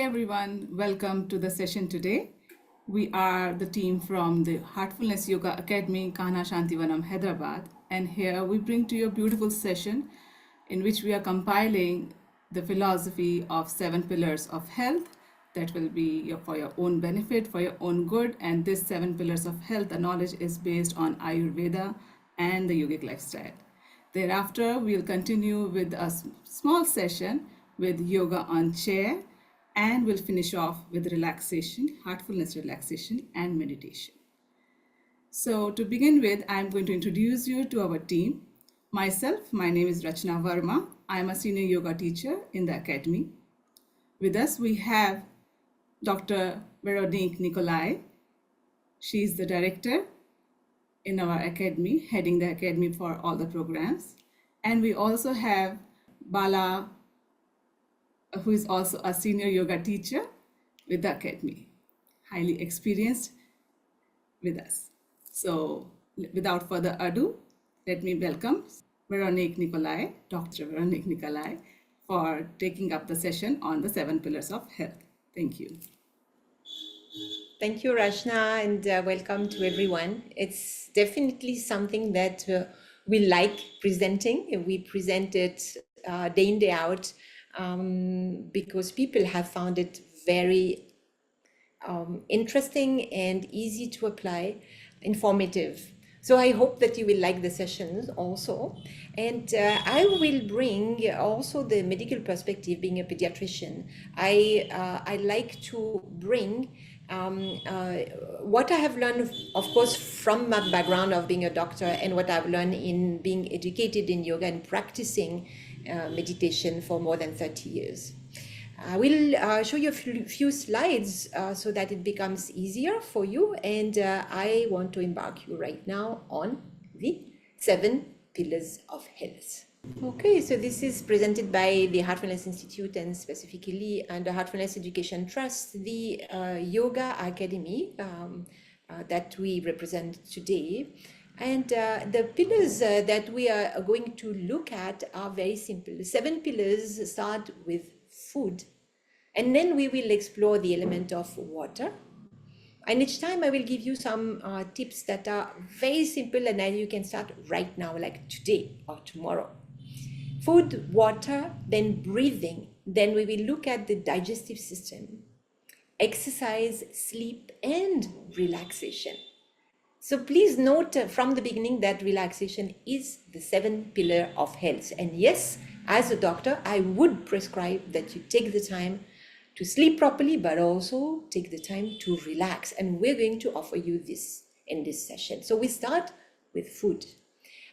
everyone, welcome to the session today. We are the team from the Heartfulness Yoga Academy, Kahana Shantivanam, Hyderabad, and here we bring to you a beautiful session in which we are compiling the philosophy of 7 pillars of health that will be for your own benefit, for your own good. And this 7 pillars of health, the knowledge is based on Ayurveda and the yogic lifestyle. Thereafter, we'll continue with a small session with yoga on chair, and we'll finish off with relaxation, heartfulness relaxation, and meditation. So to begin with, I'm going to introduce you to our team. Myself, my name is Rachna Verma. I'm a senior yoga teacher in the academy. With us, we have Dr. Veronique Nicolai. She's the director in our academy, heading the academy for all the programs. And we also have Bala, who is also a senior yoga teacher with the academy, highly experienced with us. So without further ado, let me welcome Veronique Nicolai, Dr. Veronique Nicolai, for taking up the session on the 7 pillars of health. Thank you. Thank you, Rachna, and welcome to everyone. It's definitely something that we like presenting. We present it day in, day out, because people have found it very interesting and easy to apply, informative. So I hope that you will like the sessions also. And I will bring also the medical perspective, being a pediatrician. I like to bring what I have learned, of course, from my background of being a doctor and what I've learned in being educated in yoga and practicing meditation for more than 30 years. I will show you a few slides so that it becomes easier for you, and I want to embark you right now on the 7 pillars of health. Okay, so this is presented by the Heartfulness Institute and specifically under Heartfulness Education Trust, the Yoga Academy that we represent today. And the pillars that we are going to look at are very simple. The 7 pillars start with food, and then we will explore the element of water. And each time I will give you some tips that are very simple and then you can start right now, like today or tomorrow. Food, water, then breathing. Then we will look at the digestive system, exercise, sleep, and relaxation. So please note from the beginning that relaxation is the 7th pillar of health. And yes, as a doctor, I would prescribe that you take the time to sleep properly, but also take the time to relax. And we're going to offer you this in this session. So we start with food.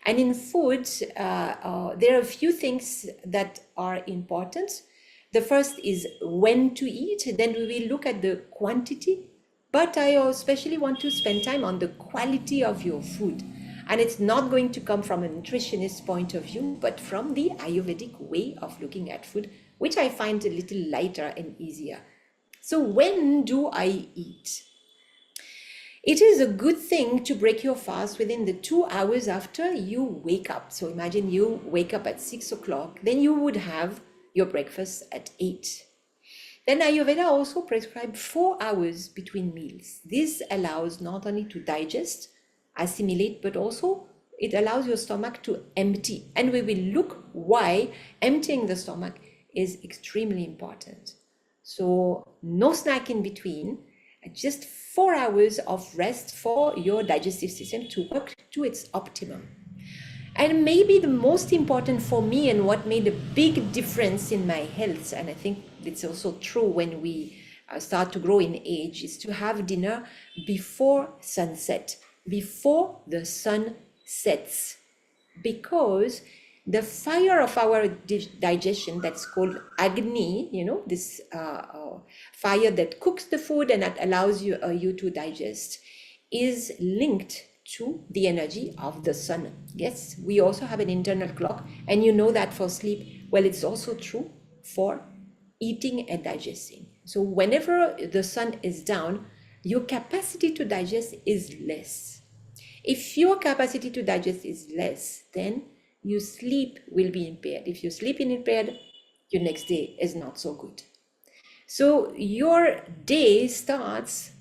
And in food, there are a few things that are important. The first is when to eat. Then we will look at the quantity. But I especially want to spend time on the quality of your food. And it's not going to come from a nutritionist point of view, but from the Ayurvedic way of looking at food, which I find a little lighter and easier. So when do I eat? It is a good thing to break your fast within the 2 hours after you wake up. So imagine you wake up at 6 o'clock, then you would have your breakfast at 8. Then Ayurveda also prescribes 4 hours between meals. This allows not only to digest, assimilate, but also it allows your stomach to empty. And we will look why emptying the stomach is extremely important. So no snack in between, just 4 hours of rest for your digestive system to work to its optimum. And maybe the most important for me and what made a big difference in my health, and I think it's also true when we start to grow in age, is to have dinner before sunset, before the sun sets, because the fire of our digestion, that's called Agni, this fire that cooks the food and that allows you to digest, is linked to the energy of the sun. Yes, we also have an internal clock, and you know that for sleep. Well, it's also true for eating and digesting. So whenever the sun is down, your capacity to digest is less. If your capacity to digest is less, then your sleep will be impaired. If your sleep is impaired, your next day is not so good. So your day starts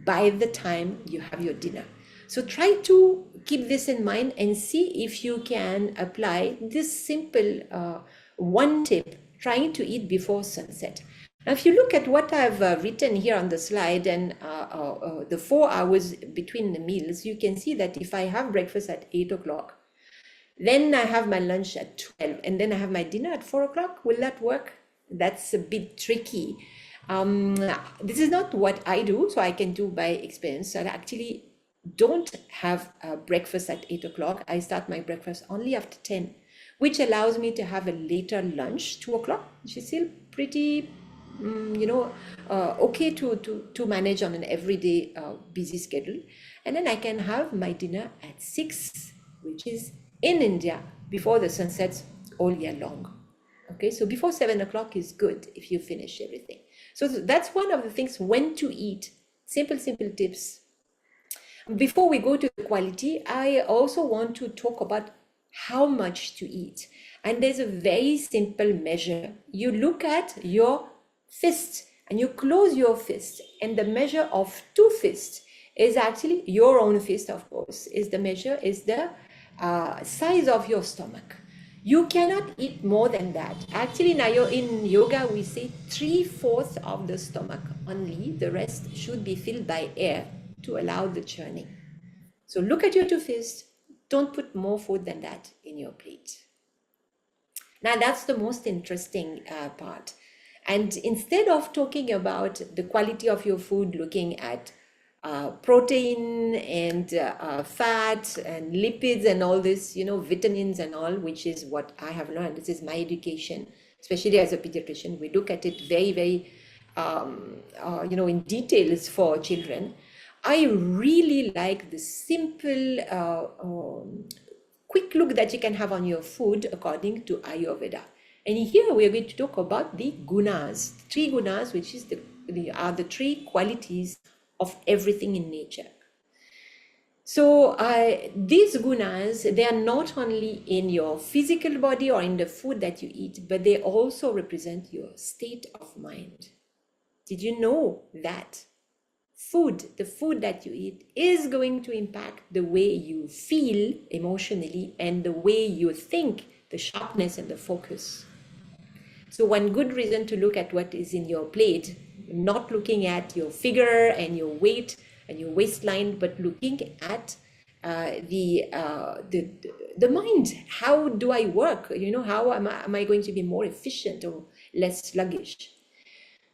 by the time you have your dinner. So try to keep this in mind and see if you can apply this simple one tip, trying to eat before sunset. Now, if you look at what I've written here on the slide and the 4 hours between the meals, you can see that if I have breakfast at 8 o'clock, then I have my lunch at 12, and then I have my dinner at 4 o'clock. Will that work? That's a bit tricky. This is not what I do, so I can do by experience. I actually don't have breakfast at 8 o'clock. I start my breakfast only after 10, which allows me to have a later lunch, 2 o'clock, which is still pretty okay to manage on an everyday busy schedule. And then I can have my dinner at 6, which is in India before the sun sets all year long. Okay, so before 7 o'clock is good if you finish everything. So that's one of the things, when to eat. Simple tips. Before we go to the quality, I also want to talk about how much to eat. And there's a very simple measure. You look at your fist and you close your fist, and the measure of 2 fists is actually your own fist, of course, is the size of your stomach. You cannot eat more than that. Actually, now in yoga, we say 3/4 of the stomach only. The rest should be filled by air to allow the churning. So look at your 2 fists. Don't put more food than that in your plate. Now, that's the most interesting part. And instead of talking about the quality of your food, looking at protein and fat and lipids and all this, vitamins and all, which is what I have learned. This is my education, especially as a pediatrician. We look at it very, very, in details for children. I really like the simple, quick look that you can have on your food according to Ayurveda. And here we are going to talk about the gunas, 3 gunas, which is are the 3 qualities of everything in nature. So these gunas, they are not only in your physical body or in the food that you eat, but they also represent your state of mind. Did you know that the food that you eat is going to impact the way you feel emotionally and the way you think, the sharpness and the focus? So one good reason to look at what is in your plate, not looking at your figure and your weight and your waistline, but looking at the mind. How do I work? How am I going to be more efficient or less sluggish?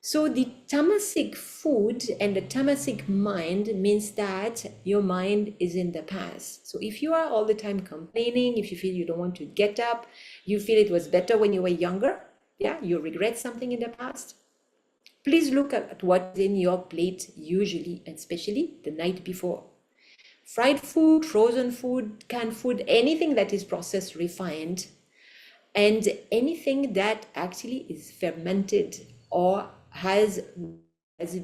So the tamasic food and the tamasic mind means that your mind is in the past. So if you are all the time complaining, if you feel you don't want to get up, you feel it was better when you were younger, you regret something in the past, please look at what's in your plate usually, and especially the night before. Fried food, frozen food, canned food, anything that is processed, refined, and anything that actually is fermented or has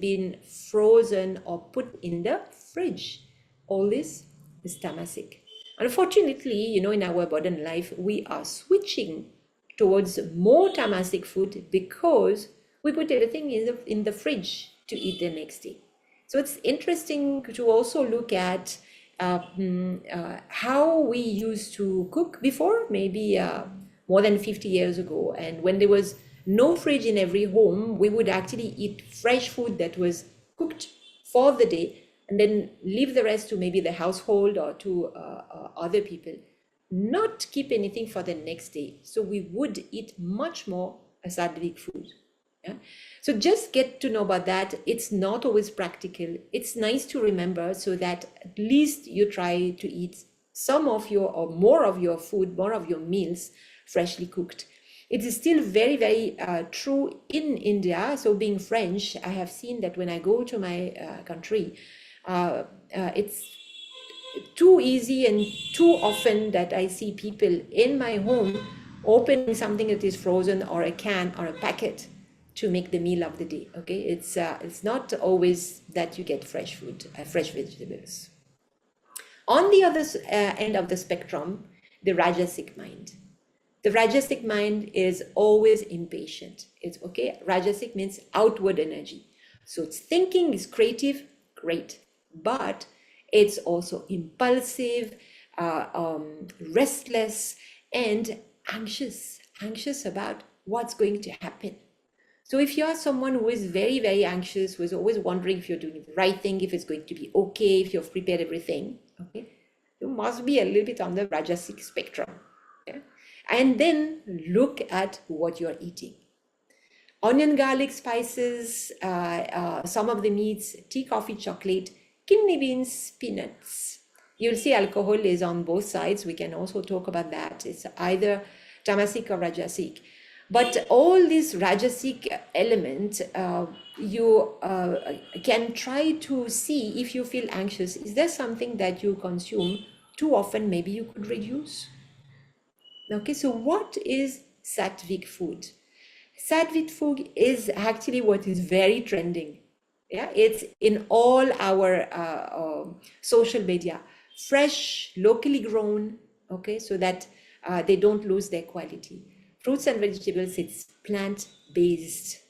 been frozen or put in the fridge. All this is tamasic. Unfortunately, in our modern life, we are switching towards more tamasic food because we put everything in the fridge to eat the next day. So it's interesting to also look at how we used to cook before, maybe more than 50 years ago. And when there was no fridge in every home, we would actually eat fresh food that was cooked for the day and then leave the rest to maybe the household or to other people, not keep anything for the next day. So we would eat much more asattvic food. So just get to know about that. It's not always practical. It's nice to remember so that at least you try to eat some of your or more of your food, more of your meals freshly cooked. It is still very, very true in India. So being French, I have seen that when I go to my country, it's too easy and too often that I see people in my home opening something that is frozen or a can or a packet to make the meal of the day. Okay, it's not always that you get fresh food, fresh vegetables. On the other end of the spectrum, the rajasic mind. The Rajasic mind is always impatient. It's okay. Rajasic means outward energy. So it's thinking, it's creative, great. But it's also impulsive, restless, and anxious about what's going to happen. So if you're someone who is very, very anxious, who is always wondering if you're doing the right thing, if it's going to be okay, if you've prepared everything, okay, you must be a little bit on the Rajasic spectrum. Okay? And then look at what you're eating. Onion, garlic, spices, some of the meats, tea, coffee, chocolate, kidney beans, peanuts. You'll see alcohol is on both sides. We can also talk about that. It's either tamasic or rajasic. But all these rajasic elements, you can try to see if you feel anxious. Is there something that you consume too often? Maybe you could reduce. Okay, so what is sattvic food? Sattvic food is actually what is very trending. Yeah, it's in all our social media. Fresh, locally grown, okay, so that they don't lose their quality. Fruits and vegetables, it's plant-based,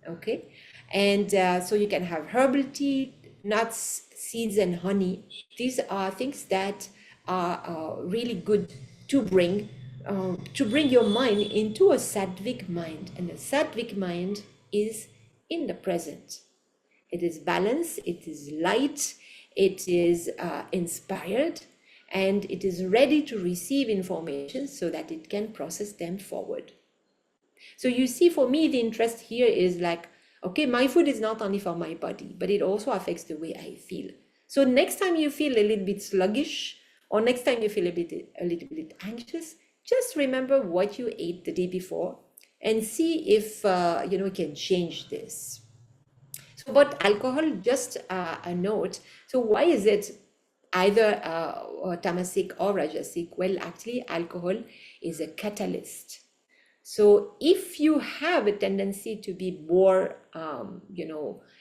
okay? And so you can have herbal tea, nuts, seeds, and honey. These are things that are really good to bring your mind into a sattvic mind. And a sattvic mind is in the present. It is balanced, it is light, it is inspired, and it is ready to receive information so that it can process them forward. So you see, for me, the interest here is like, okay, my food is not only for my body, but it also affects the way I feel. So next time you feel a little bit sluggish, or next time you feel a little bit anxious, just remember what you ate the day before and see if you can change this. So, but alcohol, just a note. So why is it either tamasic or rajasic? Well, actually, alcohol is a catalyst. So if you have a tendency to be more,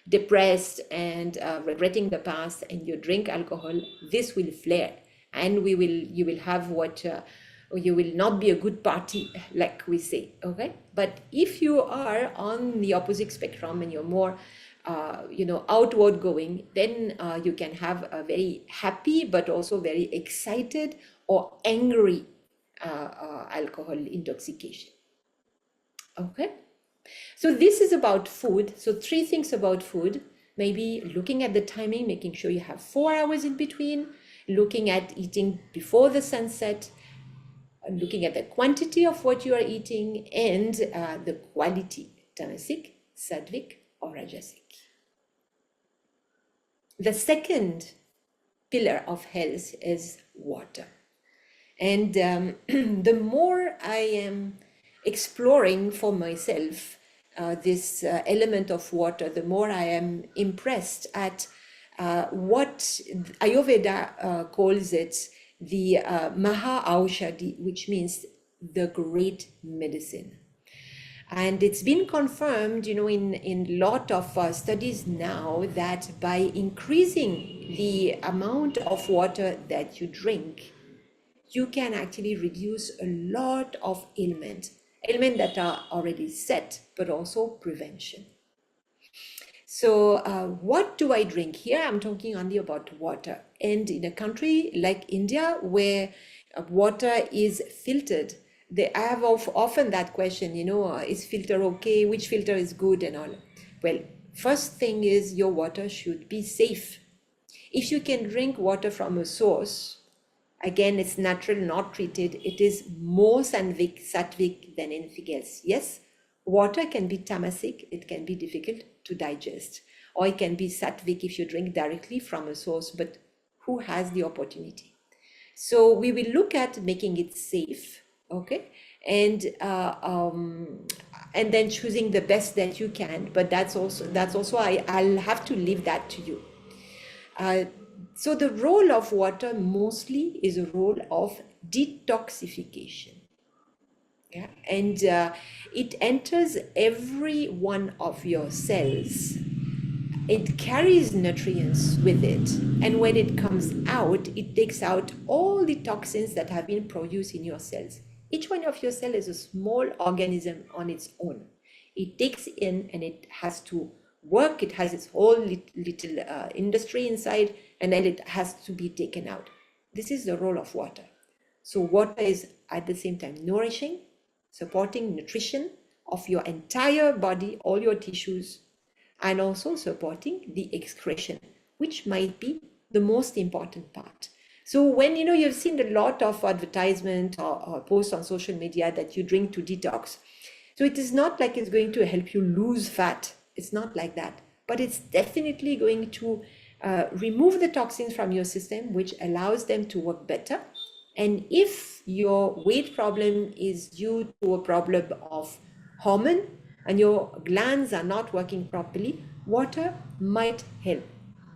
depressed and regretting the past, and you drink alcohol, this will flare, and you will have what you will not be a good party, like we say, okay? But if you are on the opposite spectrum and you're more outward going, then you can have a very happy but also very excited or angry alcohol intoxication. Okay, so this is about food. So 3 things about food: maybe looking at the timing, making sure you have 4 hours in between, looking at eating before the sunset, looking at the quantity of what you are eating, and the quality, tamasic, sattvic, or rajasic. The second pillar of health is water. And the more I am exploring for myself this element of water, the more I am impressed at what Ayurveda calls it the Maha Aushadhi, which means the great medicine. And it's been confirmed, in lot of studies now, that by increasing the amount of water that you drink, you can actually reduce a lot of ailments that are already set, but also prevention. So what do I drink? Here I'm talking only about water. And in a country like India, where water is filtered, they have often that question, is filter okay? Which filter is good and all? Well, first thing is your water should be safe. If you can drink water from a source, again, it's natural, not treated, it is more sattvic than anything else. Yes, water can be tamasic, it can be difficult to digest, or it can be sattvic if you drink directly from a source, but who has the opportunity? So we will look at making it safe, okay, and then choosing the best that you can. But that's also I'll have to leave that to you. So the role of water mostly is a role of detoxification. Yeah, and it enters every one of your cells. It carries nutrients with it, and when it comes out, it takes out all the toxins that have been produced in your cells. Each one of your cells is a small organism on its own. It takes in and it has to work. It has its whole little industry inside, and then it has to be taken out. This is the role of water. So water is at the same time nourishing, supporting nutrition of your entire body, all your tissues, and also supporting the excretion, which might be the most important part. So when you've seen a lot of advertisement or posts on social media that you drink to detox, so it is not like it's going to help you lose fat. It's not like that, but it's definitely going to remove the toxins from your system, which allows them to work better. And if your weight problem is due to a problem of hormone and your glands are not working properly, water might help.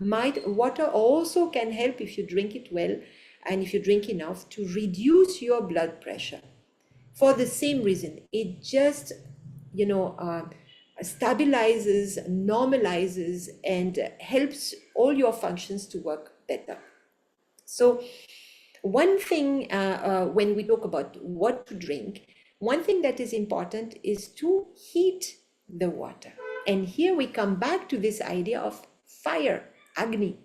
Water also can help if you drink it well and if you drink enough to reduce your blood pressure. For the same reason, it just stabilizes, normalizes, and helps all your functions to work better. So one thing, when we talk about what to drink, one thing that is important is to heat the water. And here we come back to this idea of fire, Agni.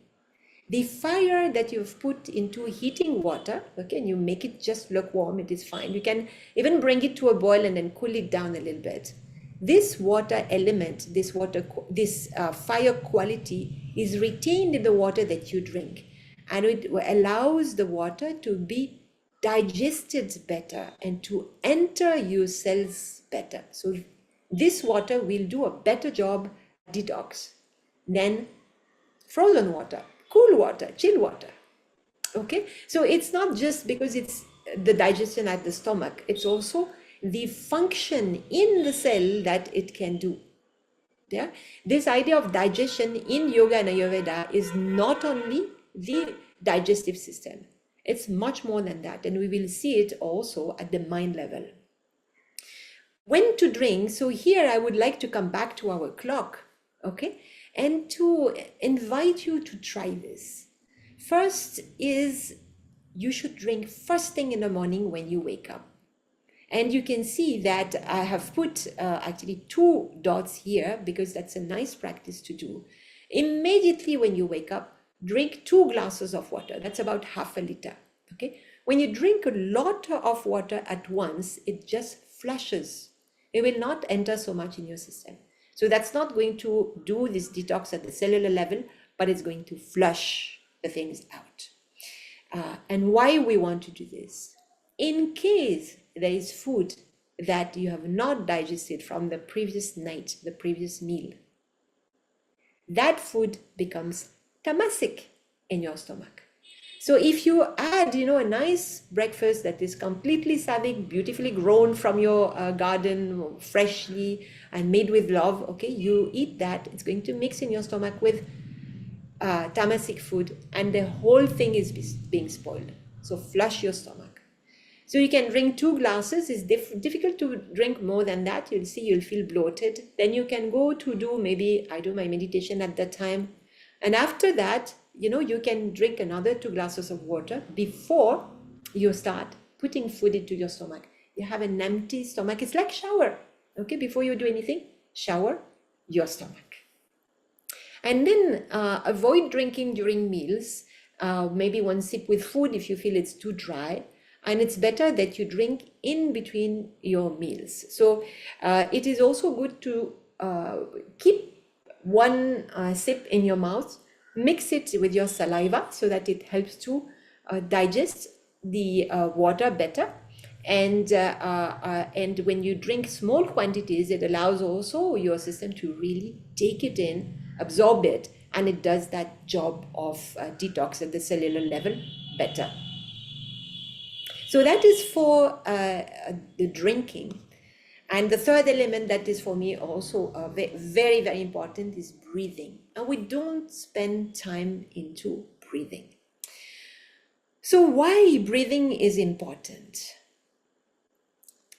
The fire that you've put into heating water, okay, and you make it just lukewarm, it is fine. You can even bring it to a boil and then cool it down a little bit. This water element, this fire quality is retained in the water that you drink, and it allows the water to be digested better and to enter your cells better. So this water will do a better job detox than frozen water, cool water, chill water. Okay, so it's not just because it's the digestion at the stomach, it's also the function in the cell that it can do. Yeah, this idea of digestion in yoga and Ayurveda is not only the digestive system, it's much more than that, and we will see it also at the mind level. When to drink, so here I would like to come back to our clock, okay, and to invite you to try this. First is you should drink first thing in the morning when you wake up. And you can see that I have put actually 2 dots here because that's a nice practice to do. Immediately when you wake up, drink 2 glasses of water. That's about half a liter. Okay. When you drink a lot of water at once, it just flushes. It will not enter so much in your system. So that's not going to do this detox at the cellular level, but it's going to flush the things out. And why we want to do this? In case there is food that you have not digested from the previous night, the previous meal, that food becomes tamasic in your stomach. So if you add, a nice breakfast that is completely sattvic, beautifully grown from your garden, freshly and made with love, okay, you eat that, it's going to mix in your stomach with tamasic food, and the whole thing is being spoiled. So flush your stomach. So you can drink 2 glasses. It's difficult to drink more than that. You'll see you'll feel bloated. Then you can go to do, maybe I do my meditation at that time. And after that, you can drink another 2 glasses of water before you start putting food into your stomach. You have an empty stomach. It's like shower. Okay, before you do anything, shower your stomach. And then avoid drinking during meals. Maybe 1 sip with food if you feel it's too dry. And it's better that you drink in between your meals. So it is also good to keep 1 sip in your mouth, mix it with your saliva so that it helps to digest the water better. And when you drink small quantities, it allows also your system to really take it in, absorb it, and it does that job of detox at the cellular level better. So that is for the drinking. And the third element that is for me also very, very important is breathing. And we don't spend time into breathing. So why breathing is important?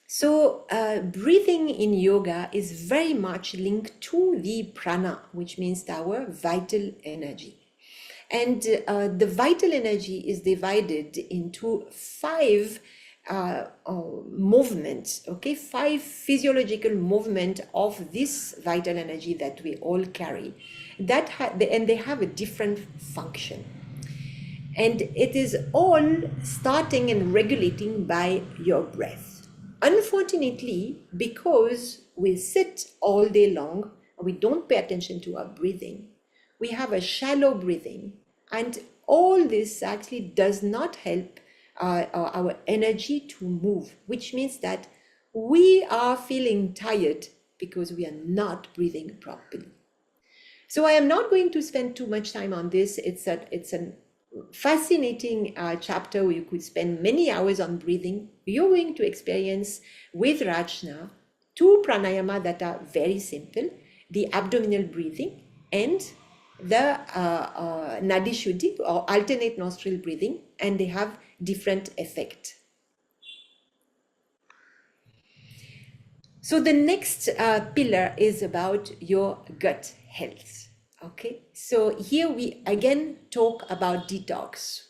So breathing in yoga is very much linked to the prana, which means our vital energy. And the vital energy is divided into 5 movement, okay, 5 physiological movement of this vital energy that we all carry, and they have a different function, and it is all starting and regulating by your breath. Unfortunately, because we sit all day long and we don't pay attention to our breathing, we have a shallow breathing, and all this actually does not help our energy to move, which means that we are feeling tired because we are not breathing properly. So I am not going to spend too much time on this. It's a fascinating chapter where you could spend many hours on breathing. You're going to experience with Rajna 2 pranayama that are very simple: the abdominal breathing and the nadi shuddhi, or alternate nostril breathing, and they have different effect. So the next pillar is about your gut health. Okay, so here we again talk about detox.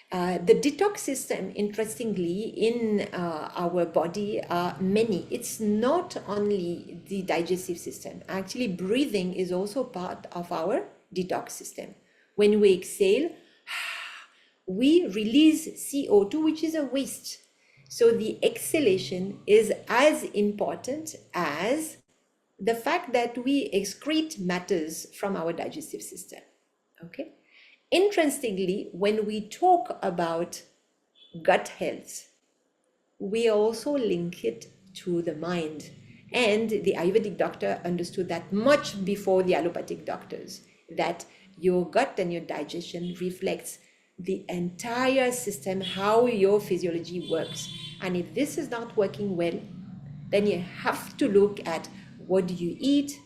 The detox system, interestingly, in our body are many. It's not only the digestive system. Actually, breathing is also part of our detox system. When we exhale, we release CO2, which is a waste. So the exhalation is as important as the fact that we excrete matters from our digestive system. Okay. Interestingly, when we talk about gut health, we also link it to the mind. And the Ayurvedic doctor understood that much before the allopathic doctors, that your gut and your digestion reflects the entire system, how your physiology works. And if this is not working well, then you have to look at what do you eat,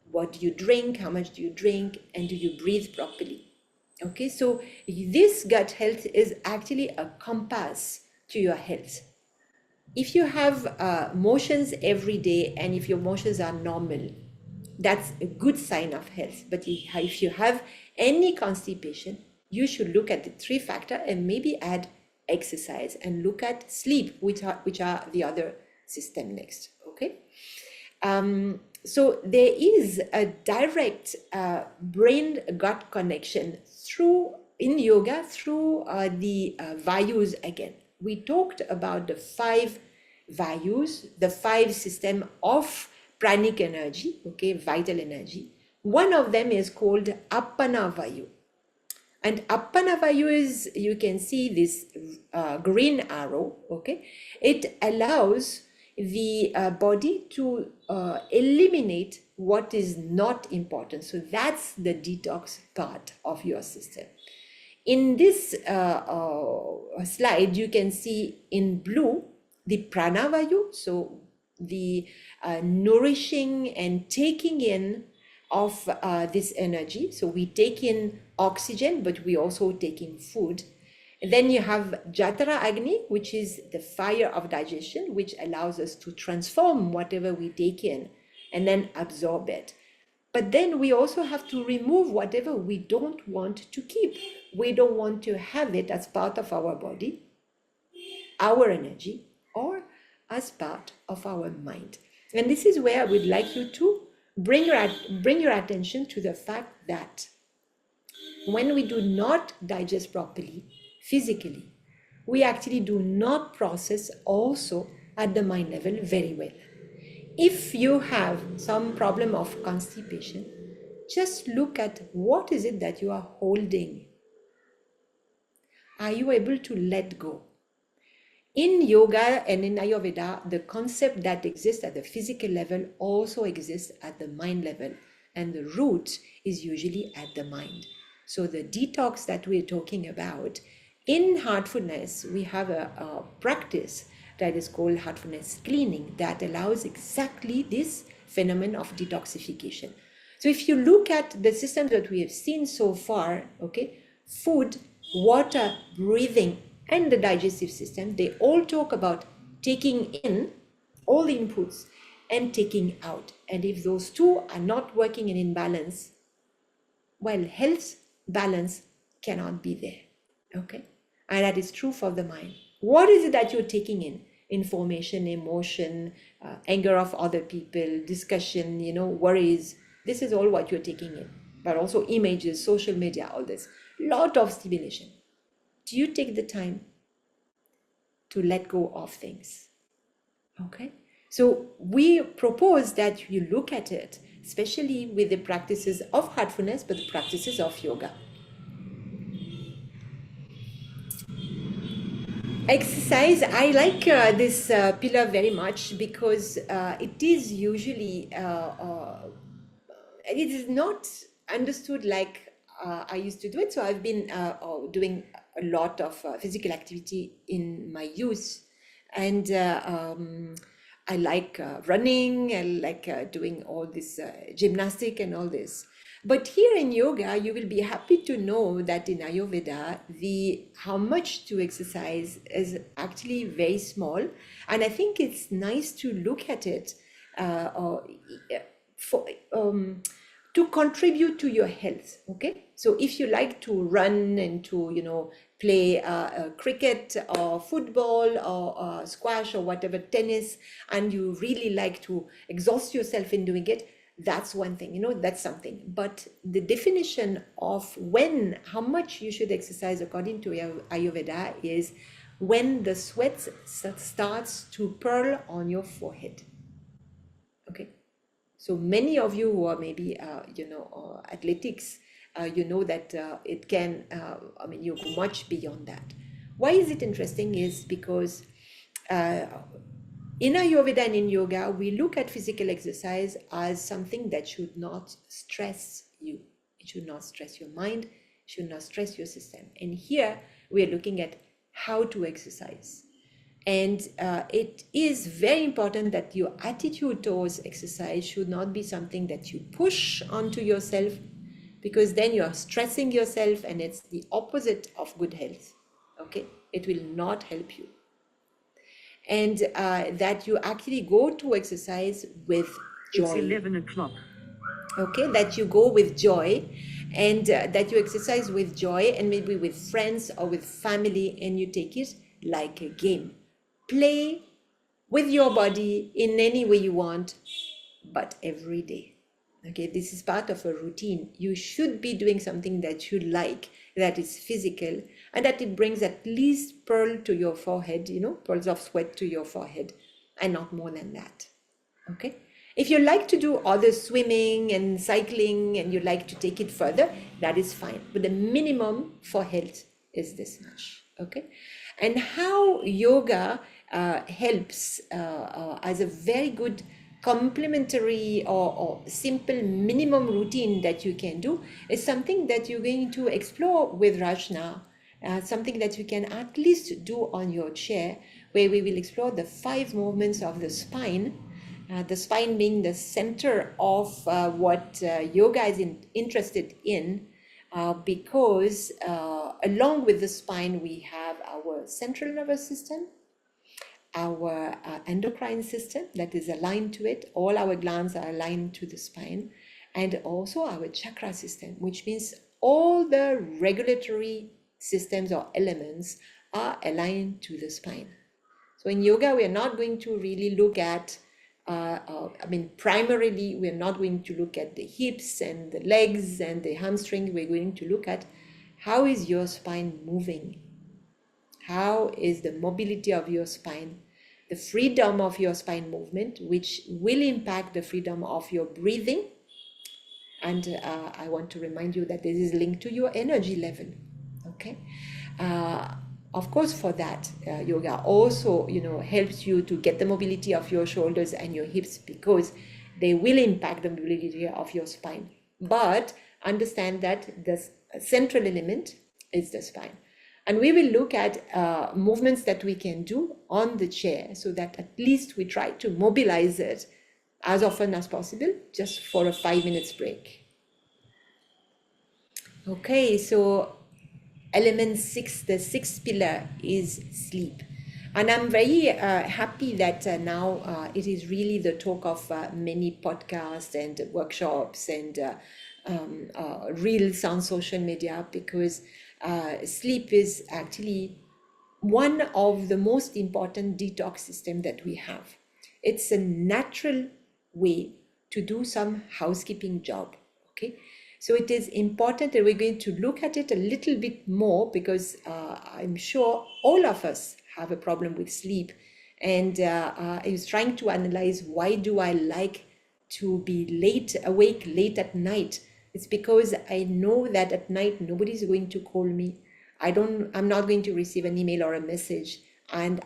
what do you drink, how much do you drink, and do you breathe properly. Okay, so this gut health is actually a compass to your health. If you have motions every day and if your motions are normal, that's a good sign of health. But if you have any constipation, you should look at the 3 factor and maybe add exercise and look at sleep, which are the other system next. Okay. So there is a direct brain gut connection in yoga through the vayus again. We talked about the 5 vayus, the 5 system of pranic energy, okay, vital energy. One of them is called Appana Vayu. And Appana Vayu is, you can see this green arrow, okay? It allows the body to eliminate what is not important. So that's the detox part of your system. In this slide, you can see in blue the pranavayu, so the nourishing and taking in of this energy. So we take in oxygen, but we also take in food. And then you have Jatara Agni, which is the fire of digestion, which allows us to transform whatever we take in and then absorb it. But then we also have to remove whatever we don't want to keep. We don't want to have it as part of our body, our energy, or as part of our mind. And this is where I would like you to bring your attention to the fact that when we do not digest properly physically, we actually do not process also at the mind level very well. If you have some problem of constipation, just look at what is it that you are holding. Are you able to let go? In yoga and in Ayurveda, the concept that exists at the physical level also exists at the mind level, and the root is usually at the mind. So the detox that we're talking about, in Heartfulness, we have a practice that is called Heartfulness cleaning that allows exactly this phenomenon of detoxification. So if you look at the systems that we have seen so far, okay, food, water, breathing, and the digestive system, they all talk about taking in all the inputs and taking out. And if those two are not working in balance, well, health balance cannot be there. Okay, and that is true for the mind. What is it that you're taking in? Information, emotion, anger of other people, discussion, worries. This is all what you're taking in. But also images, social media, all this. Lot of stimulation. Do you take the time to let go of things? Okay. So we propose that you look at it, especially with the practices of heartfulness, but the practices of yoga. Exercise, I like this pillar very much because it is usually, it is not understood like I used to do it. So I've been doing a lot of physical activity in my youth. And I like running, I like doing all this gymnastic and all this. But here in yoga, you will be happy to know that in Ayurveda, the how much to exercise is actually very small, and I think it's nice to look at it for to contribute to your health. Okay, so if you like to run and to play cricket or football or squash or whatever, tennis, and you really like to exhaust yourself in doing it, that's one thing, that's something. But the definition of how much you should exercise according to Ayurveda is when the sweat starts to pearl on your forehead. Okay. So many of you who are maybe, athletics, that it can, you go much beyond that. Why is it interesting is because in Ayurveda and in yoga, we look at physical exercise as something that should not stress you. It should not stress your mind, should not stress your system. And here we are looking at how to exercise. And it is very important that your attitude towards exercise should not be something that you push onto yourself, because then you are stressing yourself, and it's the opposite of good health. Okay, it will not help you. And that you actually go to exercise with joy. It's 11 o'clock. Okay, that you go with joy, and that you exercise with joy, and maybe with friends or with family, and you take it like a game. Play with your body in any way you want, but every day. Okay, this is part of a routine. You should be doing something that you like, that is physical, and that it brings at least pearl to your forehead, pearls of sweat to your forehead, and not more than that. Okay. If you like to do other swimming and cycling, and you like to take it further, that is fine. But the minimum for health is this much. Okay. And how yoga helps as a very good complementary or simple minimum routine that you can do is something that you're going to explore with Rajna, something that you can at least do on your chair, where we will explore the 5 movements of the spine being the center of what yoga is interested in, because along with the spine we have our central nervous system, our endocrine system that is aligned to it. All our glands are aligned to the spine, and also our chakra system, which means all the regulatory systems or elements are aligned to the spine. So in yoga, we are not going to really look at, primarily, we're not going to look at the hips and the legs and the hamstring. We're going to look at how is your spine moving? How is the mobility of your spine, the freedom of your spine movement, which will impact the freedom of your breathing. And I want to remind you that this is linked to your energy level. Okay. Of course, for that, yoga also, helps you to get the mobility of your shoulders and your hips, because they will impact the mobility of your spine. But understand that the central element is the spine. And we will look at movements that we can do on the chair, so that at least we try to mobilize it as often as possible, just for a 5 minutes break. Okay, so element 6, the 6th pillar is sleep. And I'm very happy that now it is really the talk of many podcasts and workshops and reels on social media, because sleep is actually one of the most important detox system that we have. It's a natural way to do some housekeeping job. Okay, so it is important that we're going to look at it a little bit more, because I'm sure all of us have a problem with sleep. And I was trying to analyze, why do I like to be awake late at night? It's because I know that at night nobody's going to call me. I'm not going to receive an email or a message, and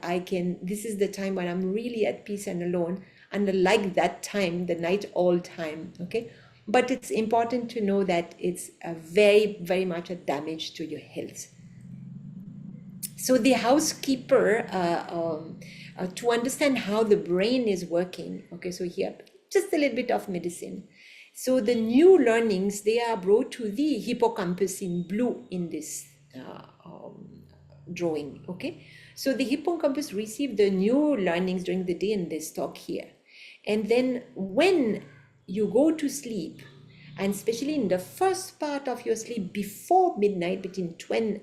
this is the time when I'm really at peace and alone, and I like that time, the night owl time. Okay, but it's important to know that it's a very, very much a damage to your health. So the housekeeper, to understand how the brain is working. Okay, so here, just a little bit of medicine. So the new learnings, they are brought to the hippocampus in blue in this drawing. Okay, so the hippocampus received the new learnings during the day in this talk here. And then when you go to sleep, and especially in the first part of your sleep before midnight, between 10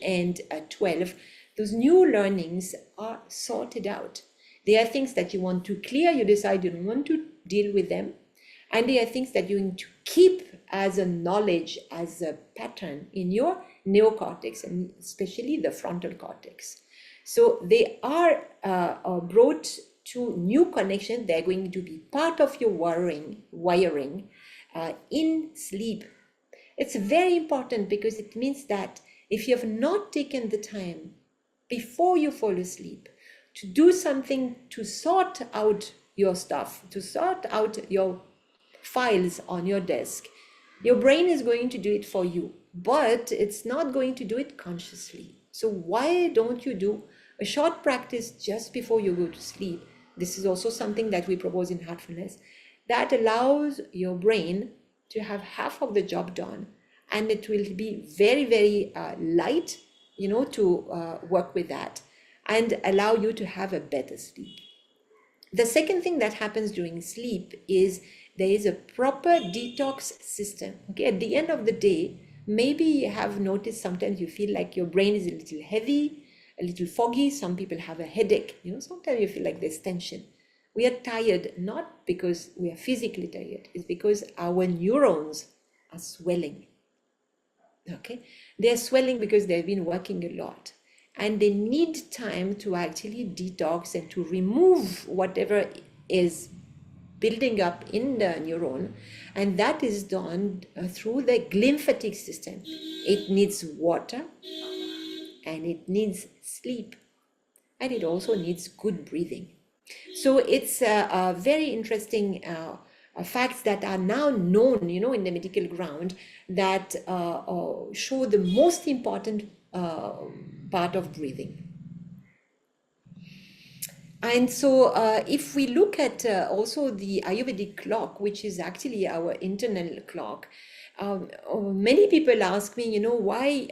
and 12, those new learnings are sorted out. They are things that you want to clear, you decide you don't want to deal with them. And they are things that you need to keep as a knowledge, as a pattern in your neocortex, and especially the frontal cortex. So they are brought to new connections. They're going to be part of your wiring in sleep. It's very important, because it means that if you have not taken the time before you fall asleep to do something to sort out your stuff, to sort out your files on your desk, your brain is going to do it for you, but it's not going to do it consciously. So why don't you do a short practice just before you go to sleep? This is also something that we propose in Heartfulness, that allows your brain to have half of the job done, and it will be very, very light, to work with that and allow you to have a better sleep. The second thing that happens during sleep is there is a proper detox system. Okay, at the end of the day, maybe you have noticed sometimes you feel like your brain is a little heavy, a little foggy. Some people have a headache. Sometimes you feel like there's tension. We are tired not because we are physically tired, it's because our neurons are swelling. Okay, they're swelling because they've been working a lot, and they need time to actually detox and to remove whatever is building up in the neuron, and that is done through the lymphatic system. It needs water, and it needs sleep, and it also needs good breathing. So it's a very interesting facts that are now known, in the medical ground, that show the most important part of breathing. And so if we look at also the Ayurvedic clock, which is actually our internal clock, many people ask me, why,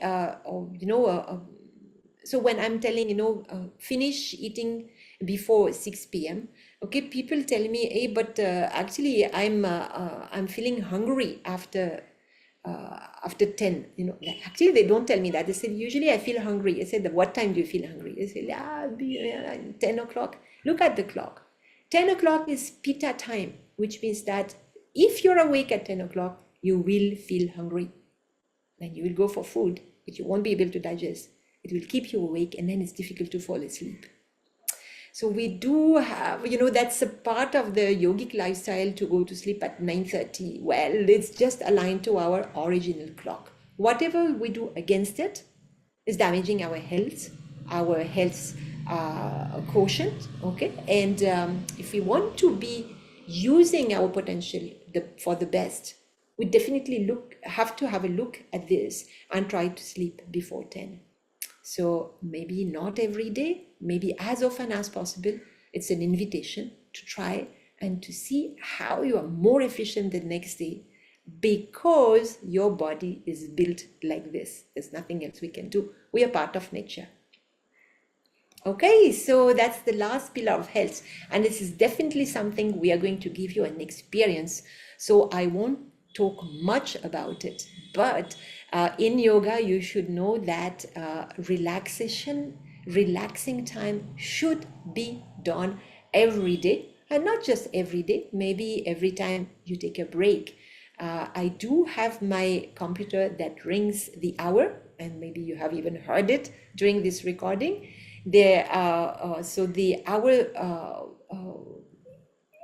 so when I'm telling, finish eating before 6 p.m. Okay, people tell me, hey, but actually I'm feeling hungry after 10. Actually they don't tell me that. They say, usually I feel hungry. I said, what time do you feel hungry? They say, 10 o'clock. Look at the clock. 10 o'clock is Pitta time, which means that if you're awake at 10 o'clock, you will feel hungry. Then you will go for food, but you won't be able to digest. It will keep you awake, and then it's difficult to fall asleep. So we do have, that's a part of the yogic lifestyle to go to sleep at 9:30. Well, it's just aligned to our original clock. Whatever we do against it is damaging our health quotient. Okay, and if we want to be using our potential for the best, we definitely have to have a look at this and try to sleep before 10. So maybe not every day, maybe as often as possible. It's an invitation to try and to see how you are more efficient the next day, because your body is built like this. There's nothing else we can do. We are part of nature. Okay, so that's the last pillar of health, and this is definitely something we are going to give you an experience. So I won't talk much about it, but in yoga you should know that relaxation relaxing time should be done every day, and not just every day, maybe every time you take a break. I do have my computer that rings the hour, and maybe you have even heard it during this recording. So the hour,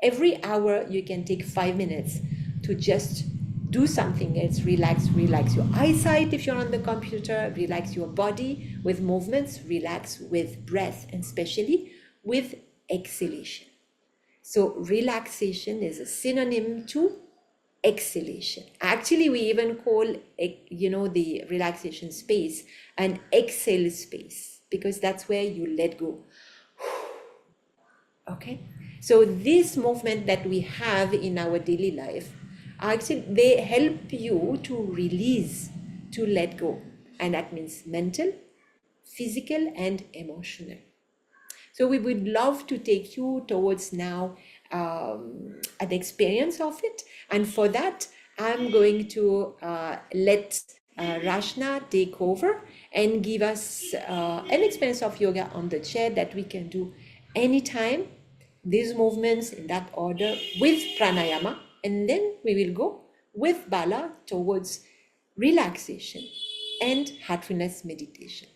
every hour you can take 5 minutes to just do something else. Relax your eyesight if you're on the computer, relax your body with movements, relax with breath, and especially with exhalation. So relaxation is a synonym to exhalation. Actually, we even call the relaxation space an exhale space, because that's where you let go. Okay, so this movement that we have in our daily life, actually they help you to release, to let go, and that means mental, physical, and emotional. So we would love to take you towards now an experience of it. And for that, I'm going to let Rashna take over and give us an experience of yoga on the chair that we can do anytime, these movements in that order with pranayama. And then we will go with Bala towards relaxation and heartfulness meditation.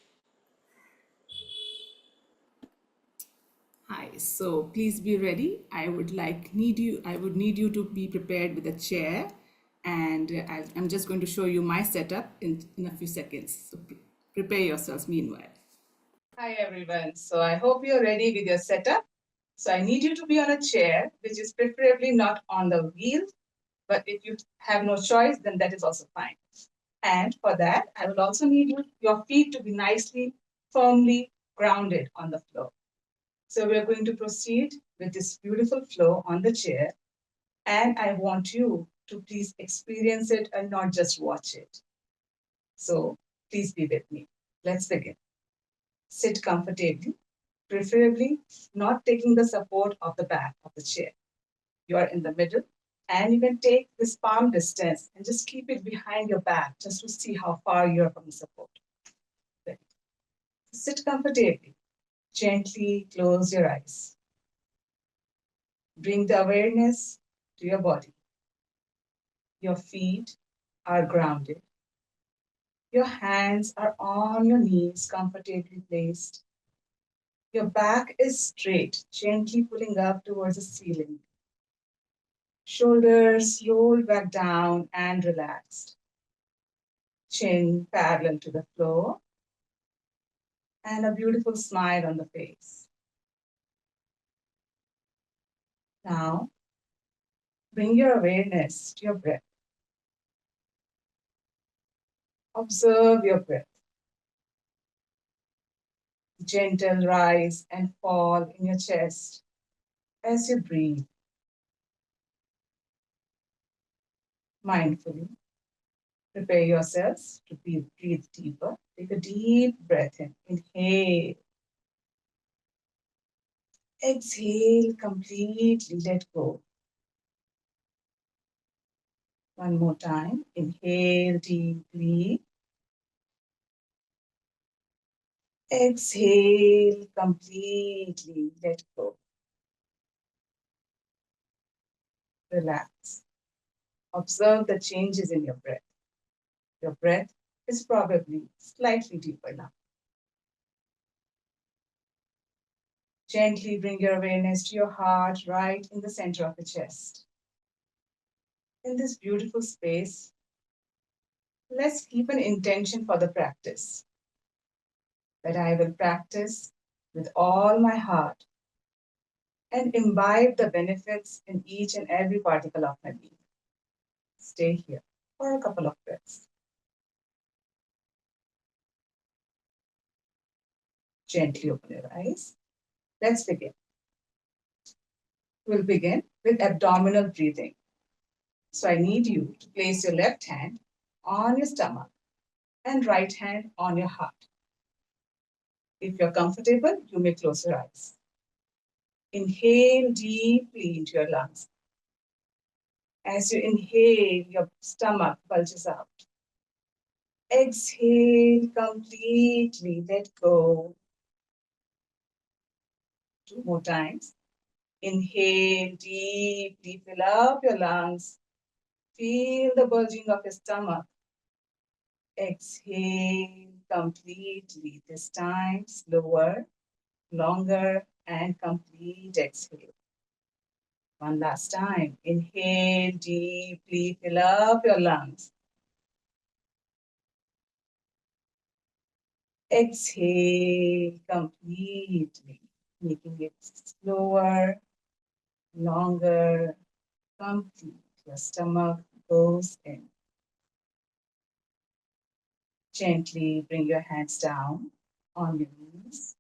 Hi, so please be ready. I would need you to be prepared with a chair, and I'm just going to show you my setup in a few seconds. So prepare yourselves meanwhile. Hi everyone. So I hope you're ready with your setup. So I need you to be on a chair, which is preferably not on the wheel, but if you have no choice, then that is also fine. And for that, I will also need your feet to be nicely, firmly grounded on the floor. So we are going to proceed with this beautiful flow on the chair. And I want you to please experience it and not just watch it. So please be with me. Let's begin. Sit comfortably, preferably not taking the support of the back of the chair. You are in the middle, and you can take this palm distance and just keep it behind your back just to see how far you are from the support. Good. Sit comfortably. Gently close your eyes. Bring the awareness to your body. Your feet are grounded. Your hands are on your knees, comfortably placed. Your back is straight, gently pulling up towards the ceiling. Shoulders rolled back down and relaxed. Chin parallel to the floor. And a beautiful smile on the face. Now, bring your awareness to your breath. Observe your breath. Gentle rise and fall in your chest as you breathe. Mindfully, prepare yourselves to breathe deeper. Take a deep breath in. Inhale. Exhale completely. Let go. One more time. Inhale deeply. Exhale completely. Let go. Relax. Observe the changes in your breath. Your breath is probably slightly deeper now. Gently bring your awareness to your heart right in the center of the chest. In this beautiful space, let's keep an intention for the practice. That I will practice with all my heart and imbibe the benefits in each and every particle of my being. Stay here for a couple of breaths. Gently open your eyes. Let's begin. We'll begin with abdominal breathing. So I need you to place your left hand on your stomach and right hand on your heart. If you're comfortable, you may close your eyes. Inhale deeply into your lungs. As you inhale, your stomach bulges out. Exhale completely, let go. Two more times. Inhale deeply, fill up your lungs. Feel the bulging of your stomach. Exhale completely. This time, slower, longer, and complete exhale. One last time. Inhale deeply, fill up your lungs. Exhale completely, making it slower, longer, complete. Your stomach goes in. Gently bring your hands down on your knees.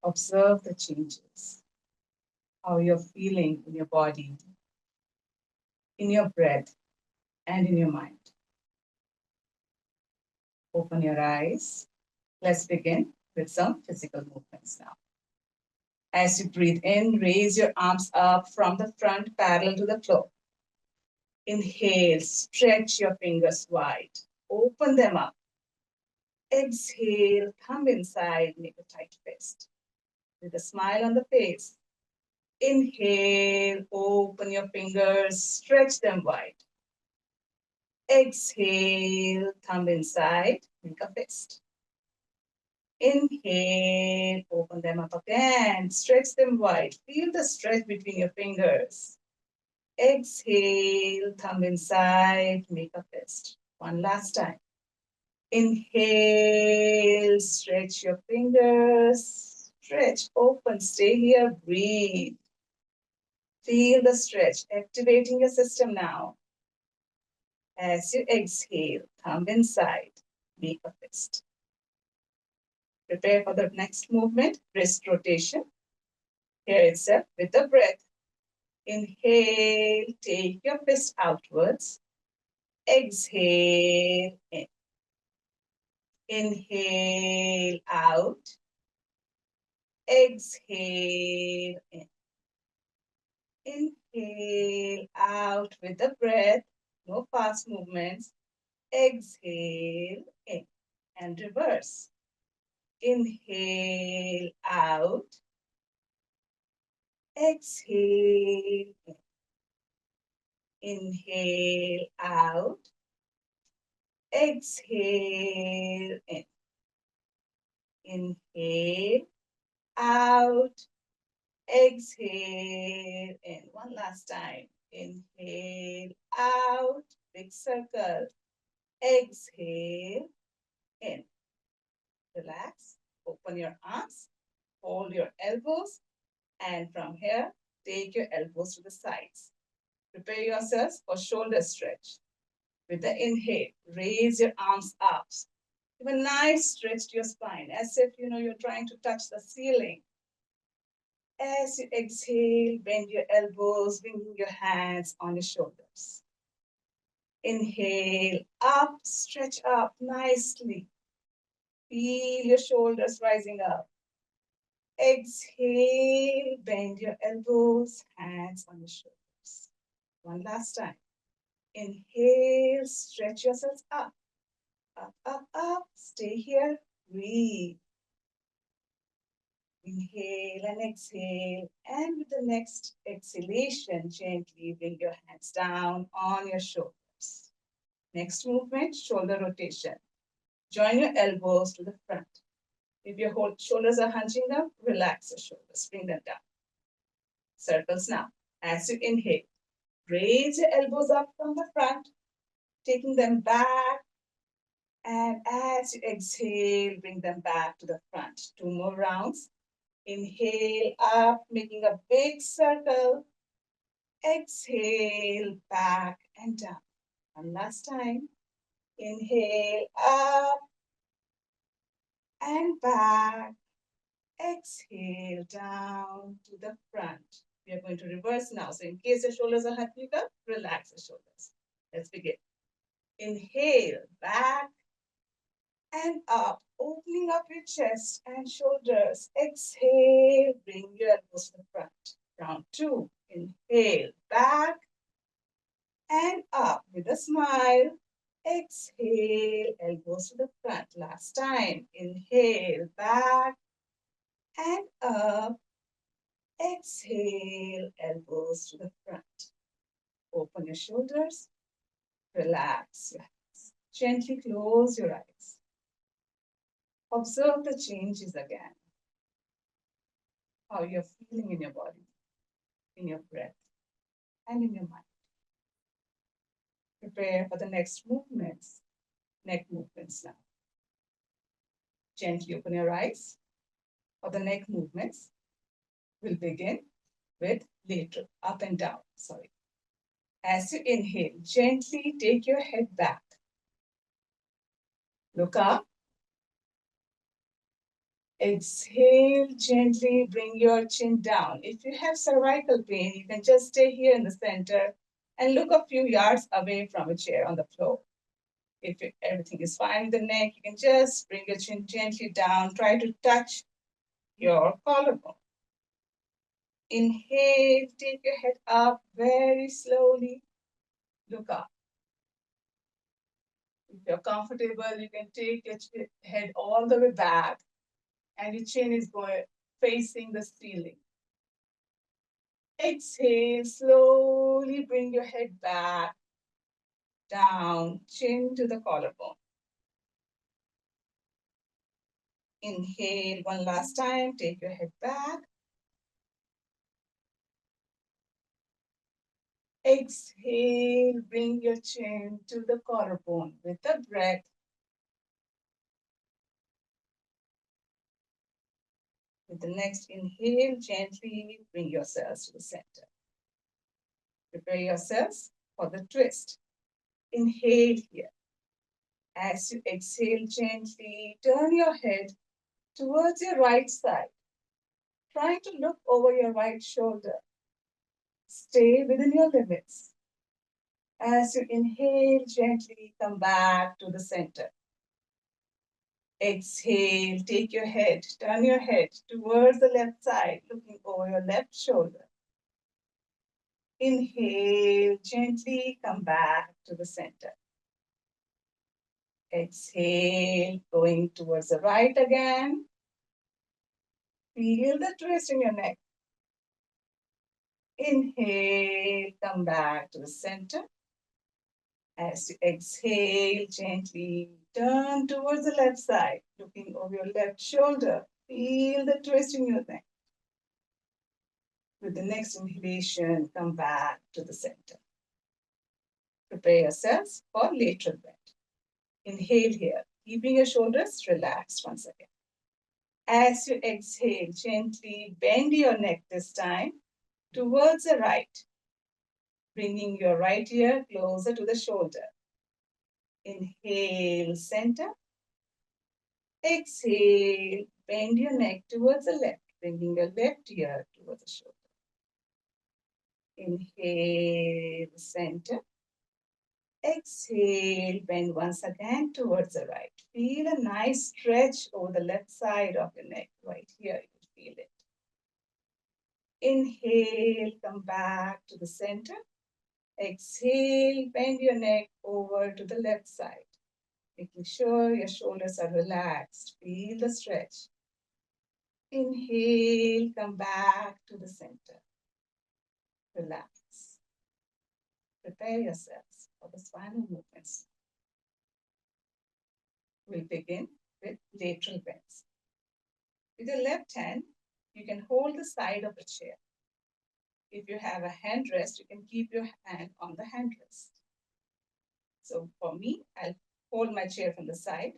Observe the changes, how you're feeling in your body, in your breath, and in your mind. Open your eyes. Let's begin with some physical movements now. As you breathe in, raise your arms up from the front parallel to the floor. Inhale, stretch your fingers wide. Open them up. Exhale, thumb inside, make a tight fist. With a smile on the face. Inhale, open your fingers, stretch them wide. Exhale, thumb inside, make a fist. Inhale, open them up again, stretch them wide. Feel the stretch between your fingers. Exhale, thumb inside, make a fist. One last time. Inhale, stretch your fingers. Stretch, open, stay here, breathe. Feel the stretch, activating your system now. As you exhale, thumb inside, make a fist. Prepare for the next movement, wrist rotation. Here itself with the breath. Inhale, take your fist outwards. Exhale in. Inhale out. Exhale in. Inhale out with the breath. No fast movements. Exhale in and reverse. Inhale out. Exhale in. Inhale out. Exhale in. Inhale out. Exhale in. One last time. Inhale out. Big circle. Exhale in. Relax. Open your arms. Hold your elbows. And from here, take your elbows to the sides. Prepare yourselves for shoulder stretch. With the inhale, raise your arms up. Give a nice stretch to your spine, as if you're trying to touch the ceiling. As you exhale, bend your elbows, bringing your hands on your shoulders. Inhale, up, stretch up nicely. Feel your shoulders rising up. Exhale, bend your elbows, hands on your shoulders. One last time. Inhale, stretch yourselves up, up, up, up. Stay here, breathe. Inhale and exhale. And with the next exhalation, gently bring your hands down on your shoulders. Next movement, shoulder rotation. Join your elbows to the front. If your shoulders are hunching up, relax your shoulders, bring them down. Circles now. As you inhale, raise your elbows up from the front, taking them back. And as you exhale, bring them back to the front. Two more rounds. Inhale up, making a big circle. Exhale, back and down. One last time. Inhale up and back. Exhale down to the front. We are going to reverse now. So in case your shoulders are hunching up, relax your shoulders. Let's begin. Inhale, back and up, opening up your chest and shoulders. Exhale, bring your elbows to the front. Round two. Inhale, back and up with a smile. Exhale, elbows to the front. Last time. Inhale, back and up. Exhale, elbows to the front. Open your shoulders. Relax your hands. Gently close your eyes. Observe the changes again. How you're feeling in your body, in your breath, and in your mind. Prepare for the next movements, neck movements now. Gently open your eyes. For the neck movements, we'll begin with lateral, up and down, sorry. As you inhale, gently take your head back. Look up. Exhale, gently bring your chin down. If you have cervical pain, you can just stay here in the center and look a few yards away from a chair on the floor. If everything is fine with the neck, you can just bring your chin gently down. Try to touch your collarbone. Inhale, take your head up very slowly. Look up. If you're comfortable, you can take your head all the way back and your chin is going facing the ceiling. Exhale, slowly bring your head back, down, chin to the collarbone. Inhale one last time, take your head back. Exhale, bring your chin to the collarbone with the breath. With the next inhale, gently bring yourselves to the center. Prepare yourselves for the twist. Inhale here. As you exhale gently, turn your head towards your right side. Try to look over your right shoulder. Stay within your limits. As you inhale, gently come back to the center. Exhale, take your head, turn your head towards the left side, looking over your left shoulder. Inhale, gently come back to the center. Exhale, going towards the right again. Feel the twist in your neck. Inhale, come back to the center. As you exhale, gently turn towards the left side, looking over your left shoulder. Feel the twist in your neck. With the next inhalation, come back to the center. Prepare yourselves for lateral bend. Inhale here, keeping your shoulders relaxed once again. As you exhale, gently bend your neck this time towards the right, bringing your right ear closer to the shoulder. Inhale, center. Exhale, bend your neck towards the left, bringing your left ear towards the shoulder. Inhale, center. Exhale, bend once again towards the right. Feel a nice stretch over the left side of your neck, right here, you can feel it. Inhale, come back to the center. Exhale, bend your neck over to the left side, making sure your shoulders are relaxed. Feel the stretch. Inhale, come back to the center. Relax. Prepare yourselves for the spinal movements. We'll begin with lateral bends. With your left hand, you can hold the side of a chair. If you have a handrest, you can keep your hand on the handrest. So for me, I'll hold my chair from the side.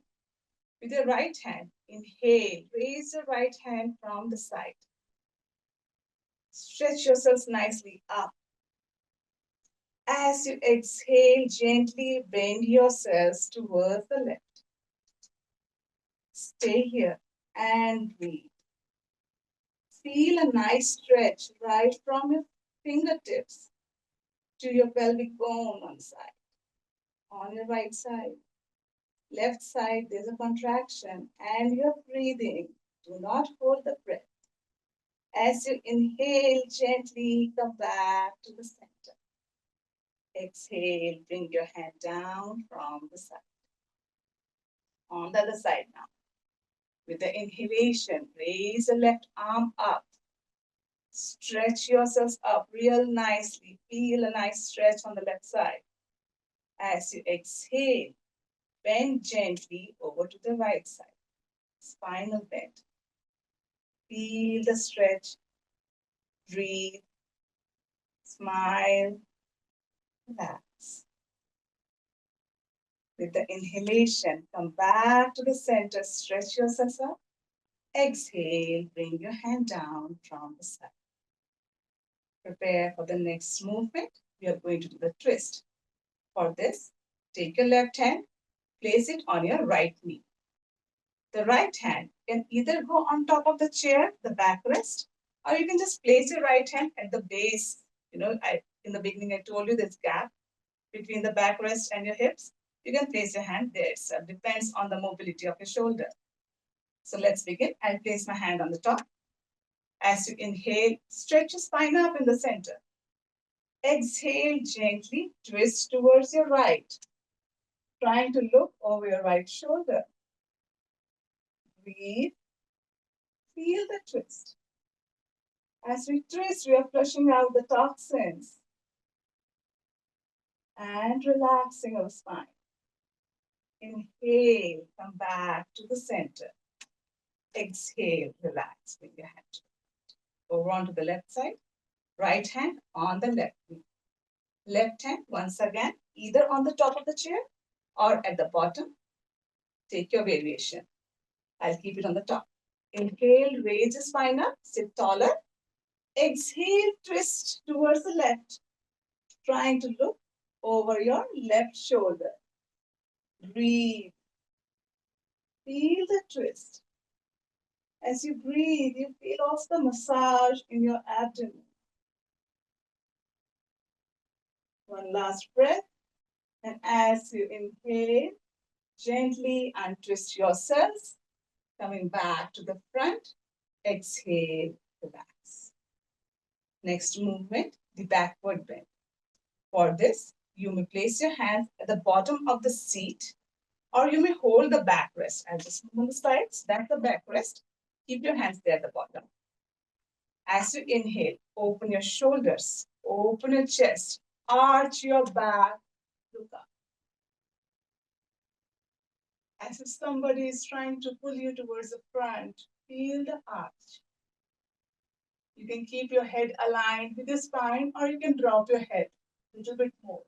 With your right hand, inhale, raise your right hand from the side. Stretch yourselves nicely up. As you exhale, gently bend yourselves towards the left. Stay here and breathe. Feel a nice stretch right from your fingertips to your pelvic bone on side. On your right side. Left side, there's a contraction and you're breathing. Do not hold the breath. As you inhale, gently come back to the center. Exhale, bring your hand down from the side. On the other side now. With the inhalation, raise the left arm up. Stretch yourselves up real nicely. Feel a nice stretch on the left side. As you exhale, bend gently over to the right side. Spinal bend. Feel the stretch. Breathe. Smile. Relax. With the inhalation, come back to the center. Stretch yourselves up. Exhale. Bring your hand down from the side. Prepare for the next movement. We are going to do the twist. For this, take your left hand, place it on your right knee. The right hand can either go on top of the chair, the backrest, or you can just place your right hand at the base. In the beginning, I told you this gap between the backrest and your hips. You can place your hand there. So it depends on the mobility of your shoulder. So let's begin. I'll place my hand on the top. As you inhale, stretch your spine up in the center. Exhale gently, twist towards your right, trying to look over your right shoulder. Breathe, feel the twist. As we twist, we are flushing out the toxins and relaxing our spine. Inhale, come back to the center. Exhale, relax, bring your hand over onto the left side. Right hand on the left knee. Left hand, once again, either on the top of the chair or at the bottom. Take your variation. I'll keep it on the top. Inhale, raise the spine up, sit taller. Exhale, twist towards the left, trying to look over your left shoulder. Breathe. Feel the twist. As you breathe, you feel also the massage in your abdomen. One last breath. And as you inhale, gently untwist yourselves, coming back to the front. Exhale, relax. Next movement, the backward bend. For this, you may place your hands at the bottom of the seat, or you may hold the backrest. I'll just move on the sides. That's the backrest. Keep your hands there at the bottom. As you inhale, open your shoulders, open your chest, arch your back, look up. As if somebody is trying to pull you towards the front, feel the arch. You can keep your head aligned with your spine, or you can drop your head a little bit more.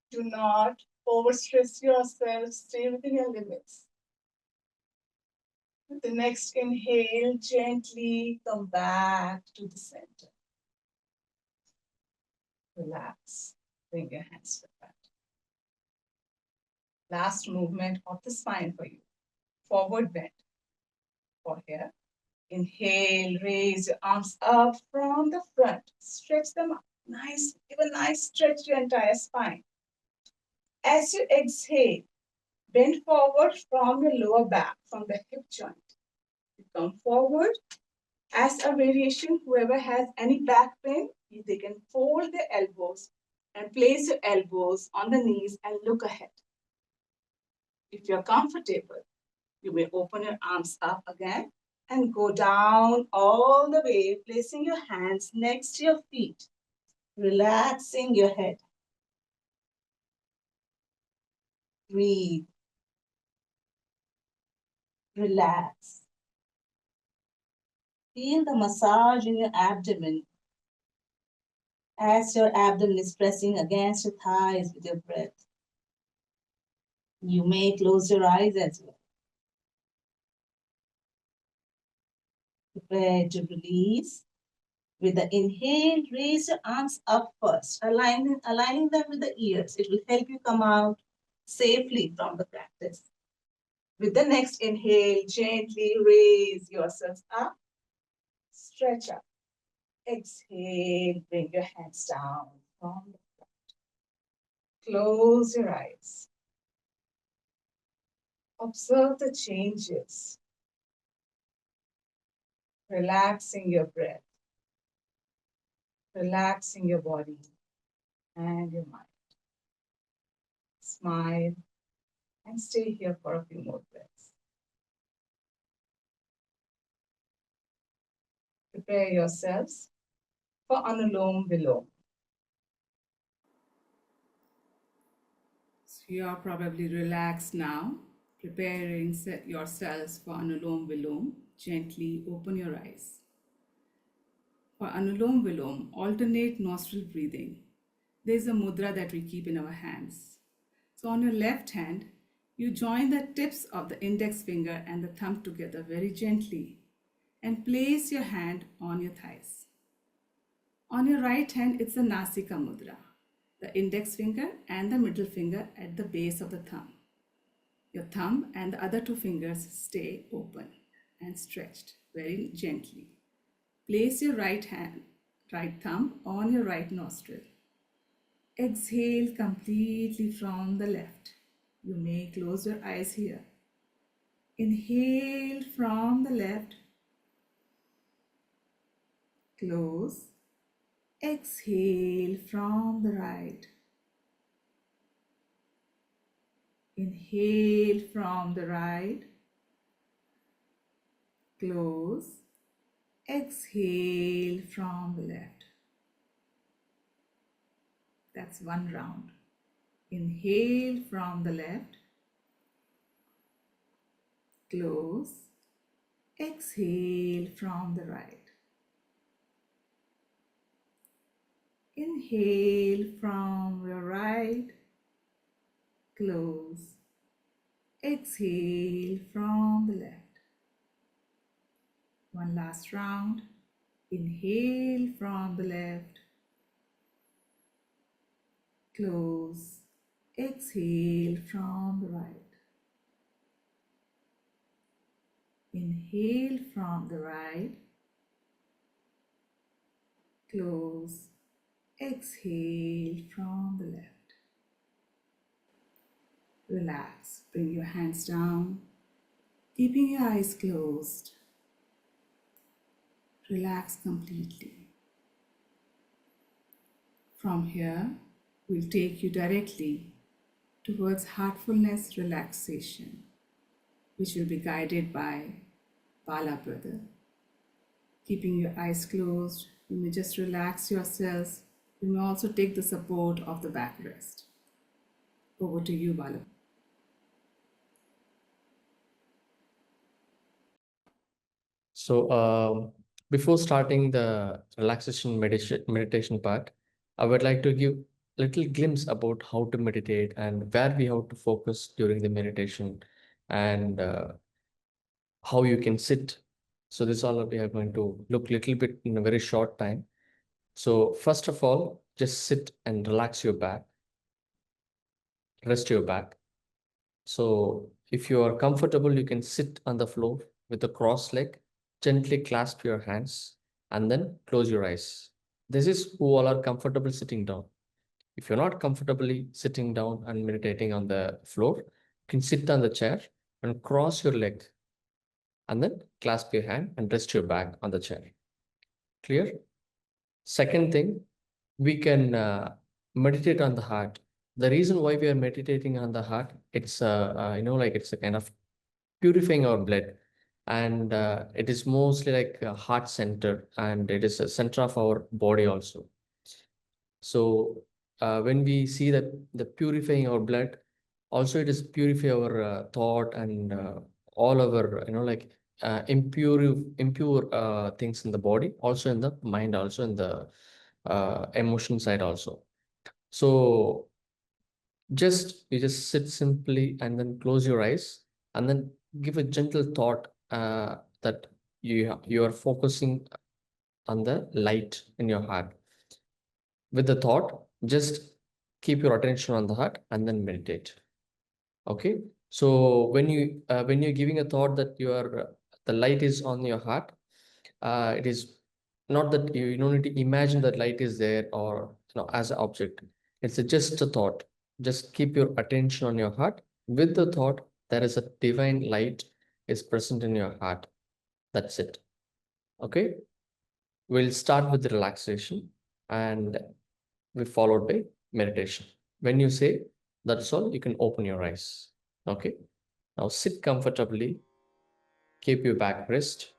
Do not overstress yourself. Stay within your limits. With the next inhale, gently come back to the center. Relax. Bring your hands to the front. Last movement of the spine for you. Forward bend. For here. Inhale, raise your arms up from the front. Stretch them up. Nice. Give a nice stretch to your entire spine. As you exhale, bend forward from your lower back, from the hip joint. You come forward. As a variation, whoever has any back pain, they can fold their elbows and place your elbows on the knees and look ahead. If you're comfortable, you may open your arms up again and go down all the way, placing your hands next to your feet, relaxing your head. Breathe. Relax. Feel the massage in your abdomen as your abdomen is pressing against your thighs with your breath. You may close your eyes as well. Prepare to release. With the inhale, raise your arms up first, aligning them with the ears. It will help you come out safely from the practice. With the next inhale, gently raise yourselves up, stretch up. Exhale, bring your hands down from the front. Close your eyes. Observe the changes. Relaxing your breath. Relaxing your body and your mind. Smile and stay here for a few more breaths. prepare yourselves for Anulom Vilom. So you are probably relaxed now, preparing yourselves for Anulom Vilom. Gently open your eyes. For Anulom Vilom, alternate nostril breathing. There is a mudra that we keep in our hands. So on your left hand, you join the tips of the index finger and the thumb together very gently and place your hand on your thighs. On your right hand, it's the Nasika Mudra, the index finger and the middle finger at the base of the thumb. Your thumb and the other two fingers stay open and stretched very gently. Place your right thumb on your right nostril. Exhale completely from the left. You may close your eyes here. Inhale from the left. Close. Exhale from the right. Inhale from the right. Close. Exhale from the left. That's one round. Inhale from the left. Close. Exhale from the right. Inhale from your right. Close. Exhale from the left. One last round. Inhale from the left. Close. Exhale from the right. Inhale from the right. Close. Exhale from the left. Relax. Bring your hands down, keeping your eyes closed. Relax completely. From here, we'll take you directly towards heartfulness relaxation, which will be guided by Bala Brother. Keeping your eyes closed, you may just relax yourselves. You may also take the support of the backrest. Over to you, Bala. So, before starting the relaxation meditation part, I would like to give little glimpse about how to meditate and where we have to focus during the meditation, and how you can sit. So this all we are going to look little bit in a very short time. So first of all, just sit and relax your back, rest your back. So if you are comfortable, you can sit on the floor with a cross leg, gently clasp your hands, and then close your eyes. This is who all are comfortable sitting down. If you're not comfortably sitting down and meditating on the floor, you can sit on the chair and cross your leg, and then clasp your hand and rest your back on the chair. Clear? Second thing, we can meditate on the heart. The reason why we are meditating on the heart, it's like it's a kind of purifying our blood, and it is mostly like a heart center, and it is a center of our body also. So when we see that the purifying our blood, also it is purify our thought and all our impure things in the body, also in the mind, also in the emotion side also. So just you just sit simply and then close your eyes and then give a gentle thought that you are focusing on the light in your heart. With the thought, just keep your attention on the heart and then meditate. Okay. So when you're giving a thought that the light is on your heart, it is not that you don't need to imagine that light is there or as an object. It's just a thought. Just keep your attention on your heart. With the thought, there is a divine light is present in your heart. That's it. Okay. We'll start with the relaxation and we followed by meditation. When you say that's all, you can open your eyes. Okay. Now sit comfortably, keep your back pressed,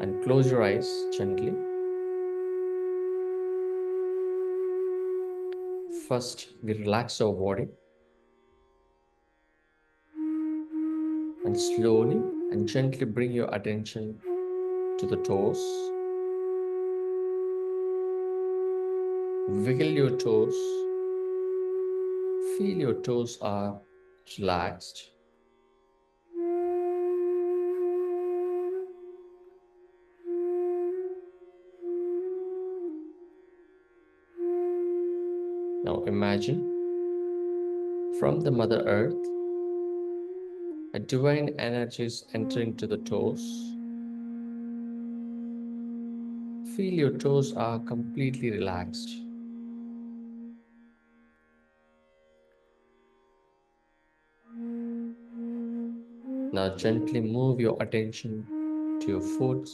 and close your eyes gently. First, we relax our body and slowly and gently bring your attention to the toes. Wiggle your toes. Feel your toes are relaxed. Now imagine from the Mother Earth, a divine energy is entering to the toes. Feel your toes are completely relaxed. Now gently move your attention to your foot,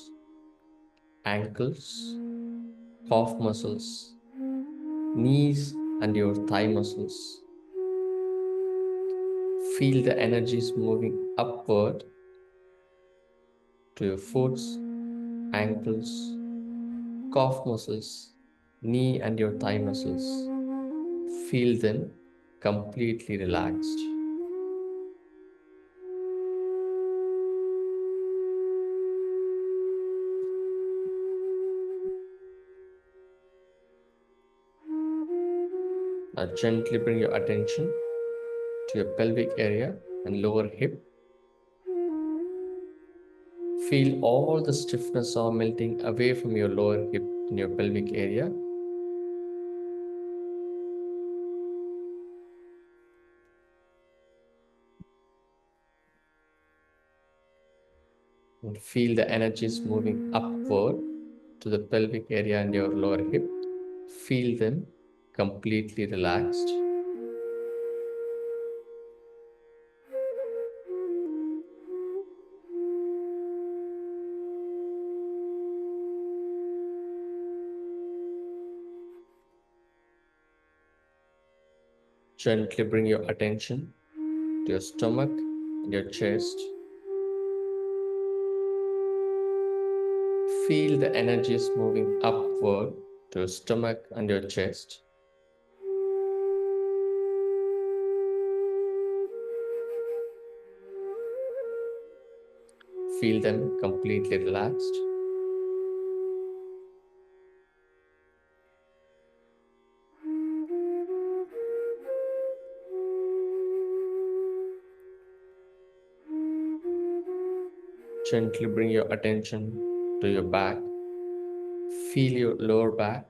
ankles, calf muscles, knees, and your thigh muscles. Feel the energies moving upward to your foot, ankles, calf muscles, knee, and your thigh muscles. Feel them completely relaxed. Now gently bring your attention to your pelvic area and lower hip. Feel all the stiffness are melting away from your lower hip in your pelvic area. And feel the energies moving upward to the pelvic area and your lower hip. Feel them completely relaxed. Gently bring your attention to your stomach and your chest. Feel the energies moving upward to your stomach and your chest. Feel them completely relaxed. Gently bring your attention to your back. Feel your lower back,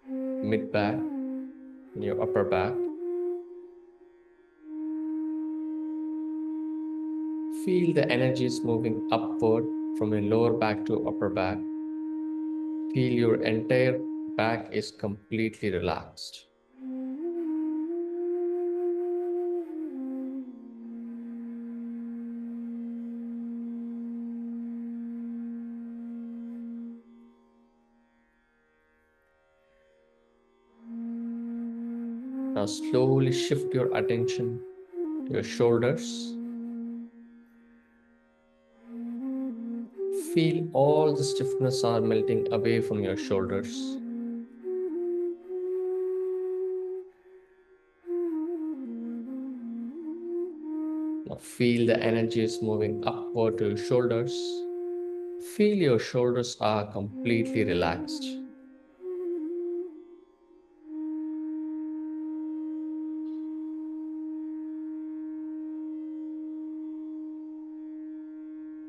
mid back, and your upper back. Feel the energies moving upward from your lower back to upper back. Feel your entire back is completely relaxed. Now slowly shift your attention to your shoulders. Feel all the stiffness are melting away from your shoulders. Now feel the energies moving upward to your shoulders. Feel your shoulders are completely relaxed.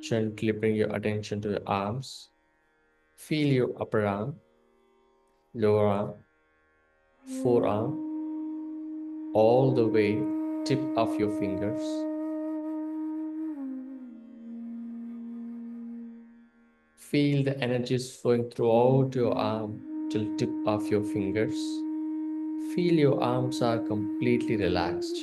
Gently bring your attention to your arms. Feel your upper arm, lower arm, forearm, all the way tip of your fingers. Feel the energies flowing throughout your arm till tip of your fingers. Feel your arms are completely relaxed.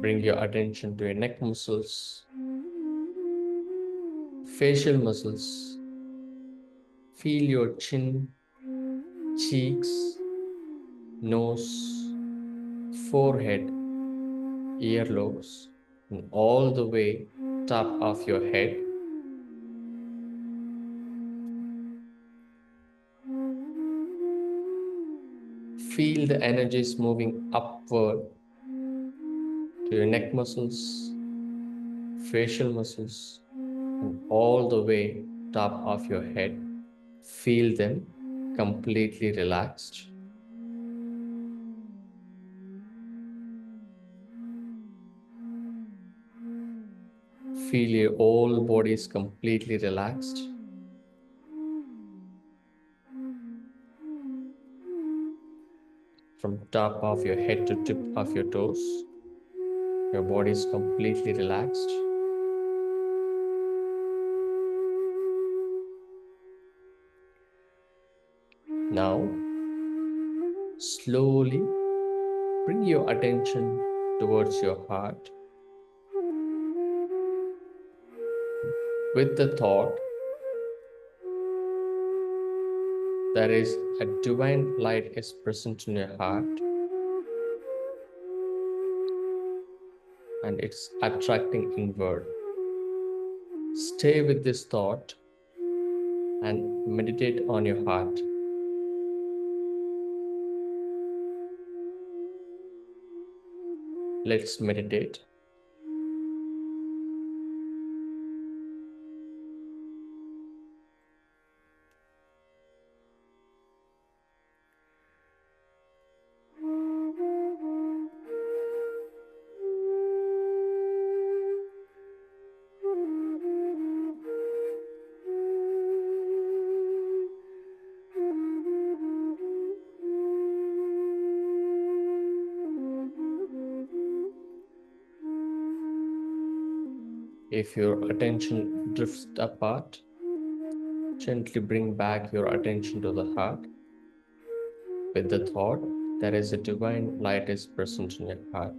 Bring your attention to your neck muscles. facial muscles. Feel your chin, cheeks, nose, forehead, earlobes, and all the way top of your head. Feel the energies moving upward to your neck muscles, facial muscles, and all the way top of your head. Feel them completely relaxed. Feel your whole body is completely relaxed. From top of your head to tip of your toes, your body is completely relaxed. Now, slowly bring your attention towards your heart with the thought that is a divine light is present in your heart and it's attracting inward. Stay with this thought and meditate on your heart. Let's meditate. If your attention drifts apart, gently bring back your attention to the heart with the thought there is a divine light is present in your heart.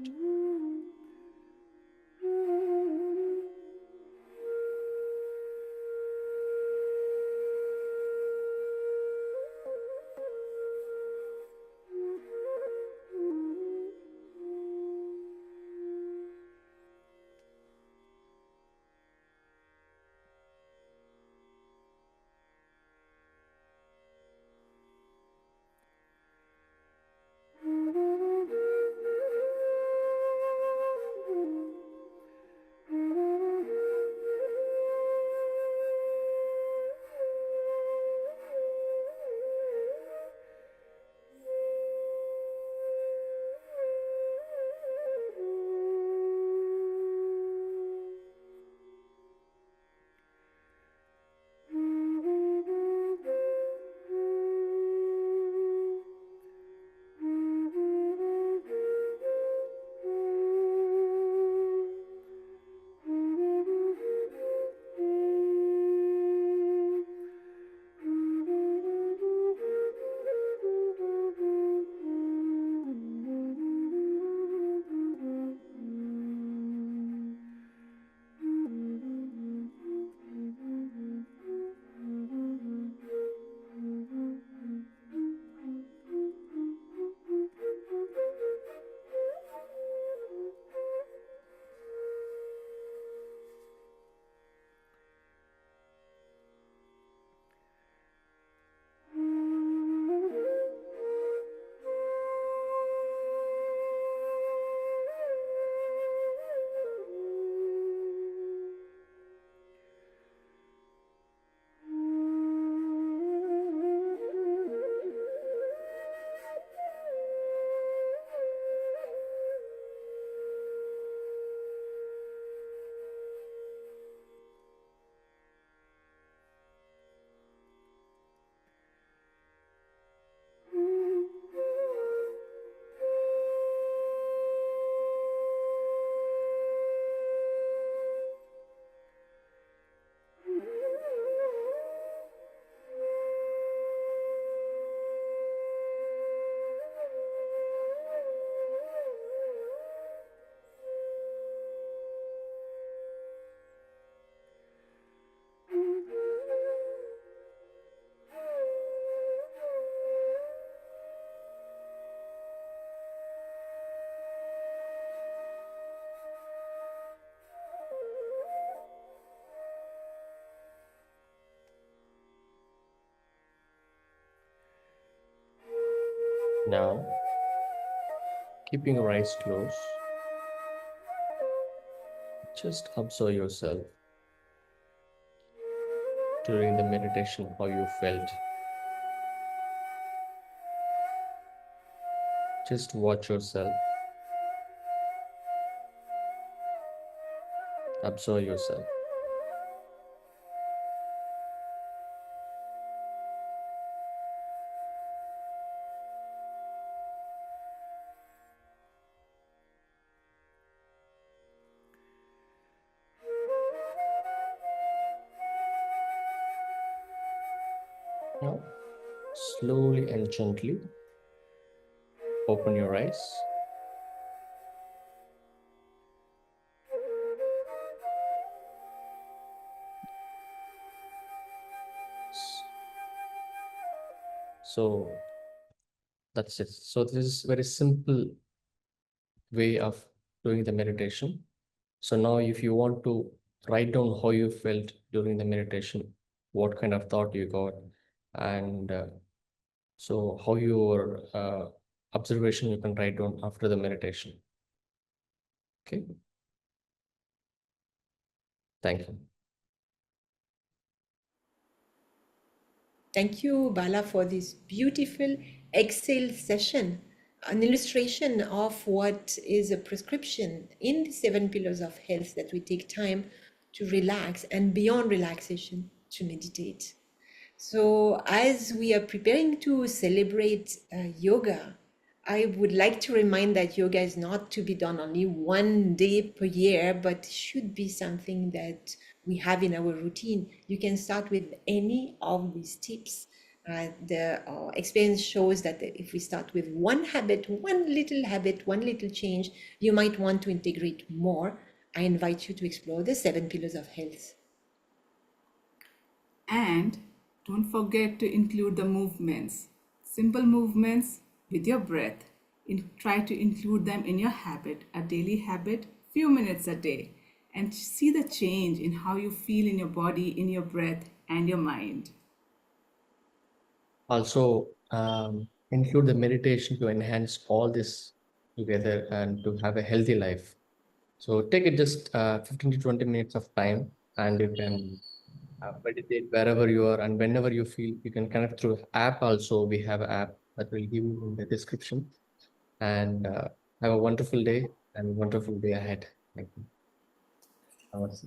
Now, keeping your eyes closed, just observe yourself during the meditation, how you felt. Just watch yourself, observe yourself. Now, slowly and gently open your eyes. So that's it. So this is very simple way of doing the meditation. So now if you want to write down how you felt during the meditation, what kind of thought you got, and so how your observation you can write down after the meditation. Okay, thank you. Thank you, Bala, for this beautiful Excel session, an illustration of what is a prescription in the 7 pillars of health, that we take time to relax and beyond relaxation to meditate. So, as we are preparing to celebrate yoga, I would like to remind that yoga is not to be done only one day per year, but should be something that we have in our routine. You can start with any of these tips. The experience shows that if we start with one habit, one little change, you might want to integrate more. I invite you to explore the 7 pillars of health. And don't forget to include the movements, simple movements with your breath. Try to include them in your habit, a daily habit, few minutes a day, and see the change in how you feel in your body, in your breath, and your mind. Also, include the meditation to enhance all this together and to have a healthy life. So take it just 15 to 20 minutes of time, and you can meditate wherever you are and whenever you feel. You can connect through app also. We have an app that will give you in the description. And have a wonderful day and wonderful day ahead. Thank you. Namaste.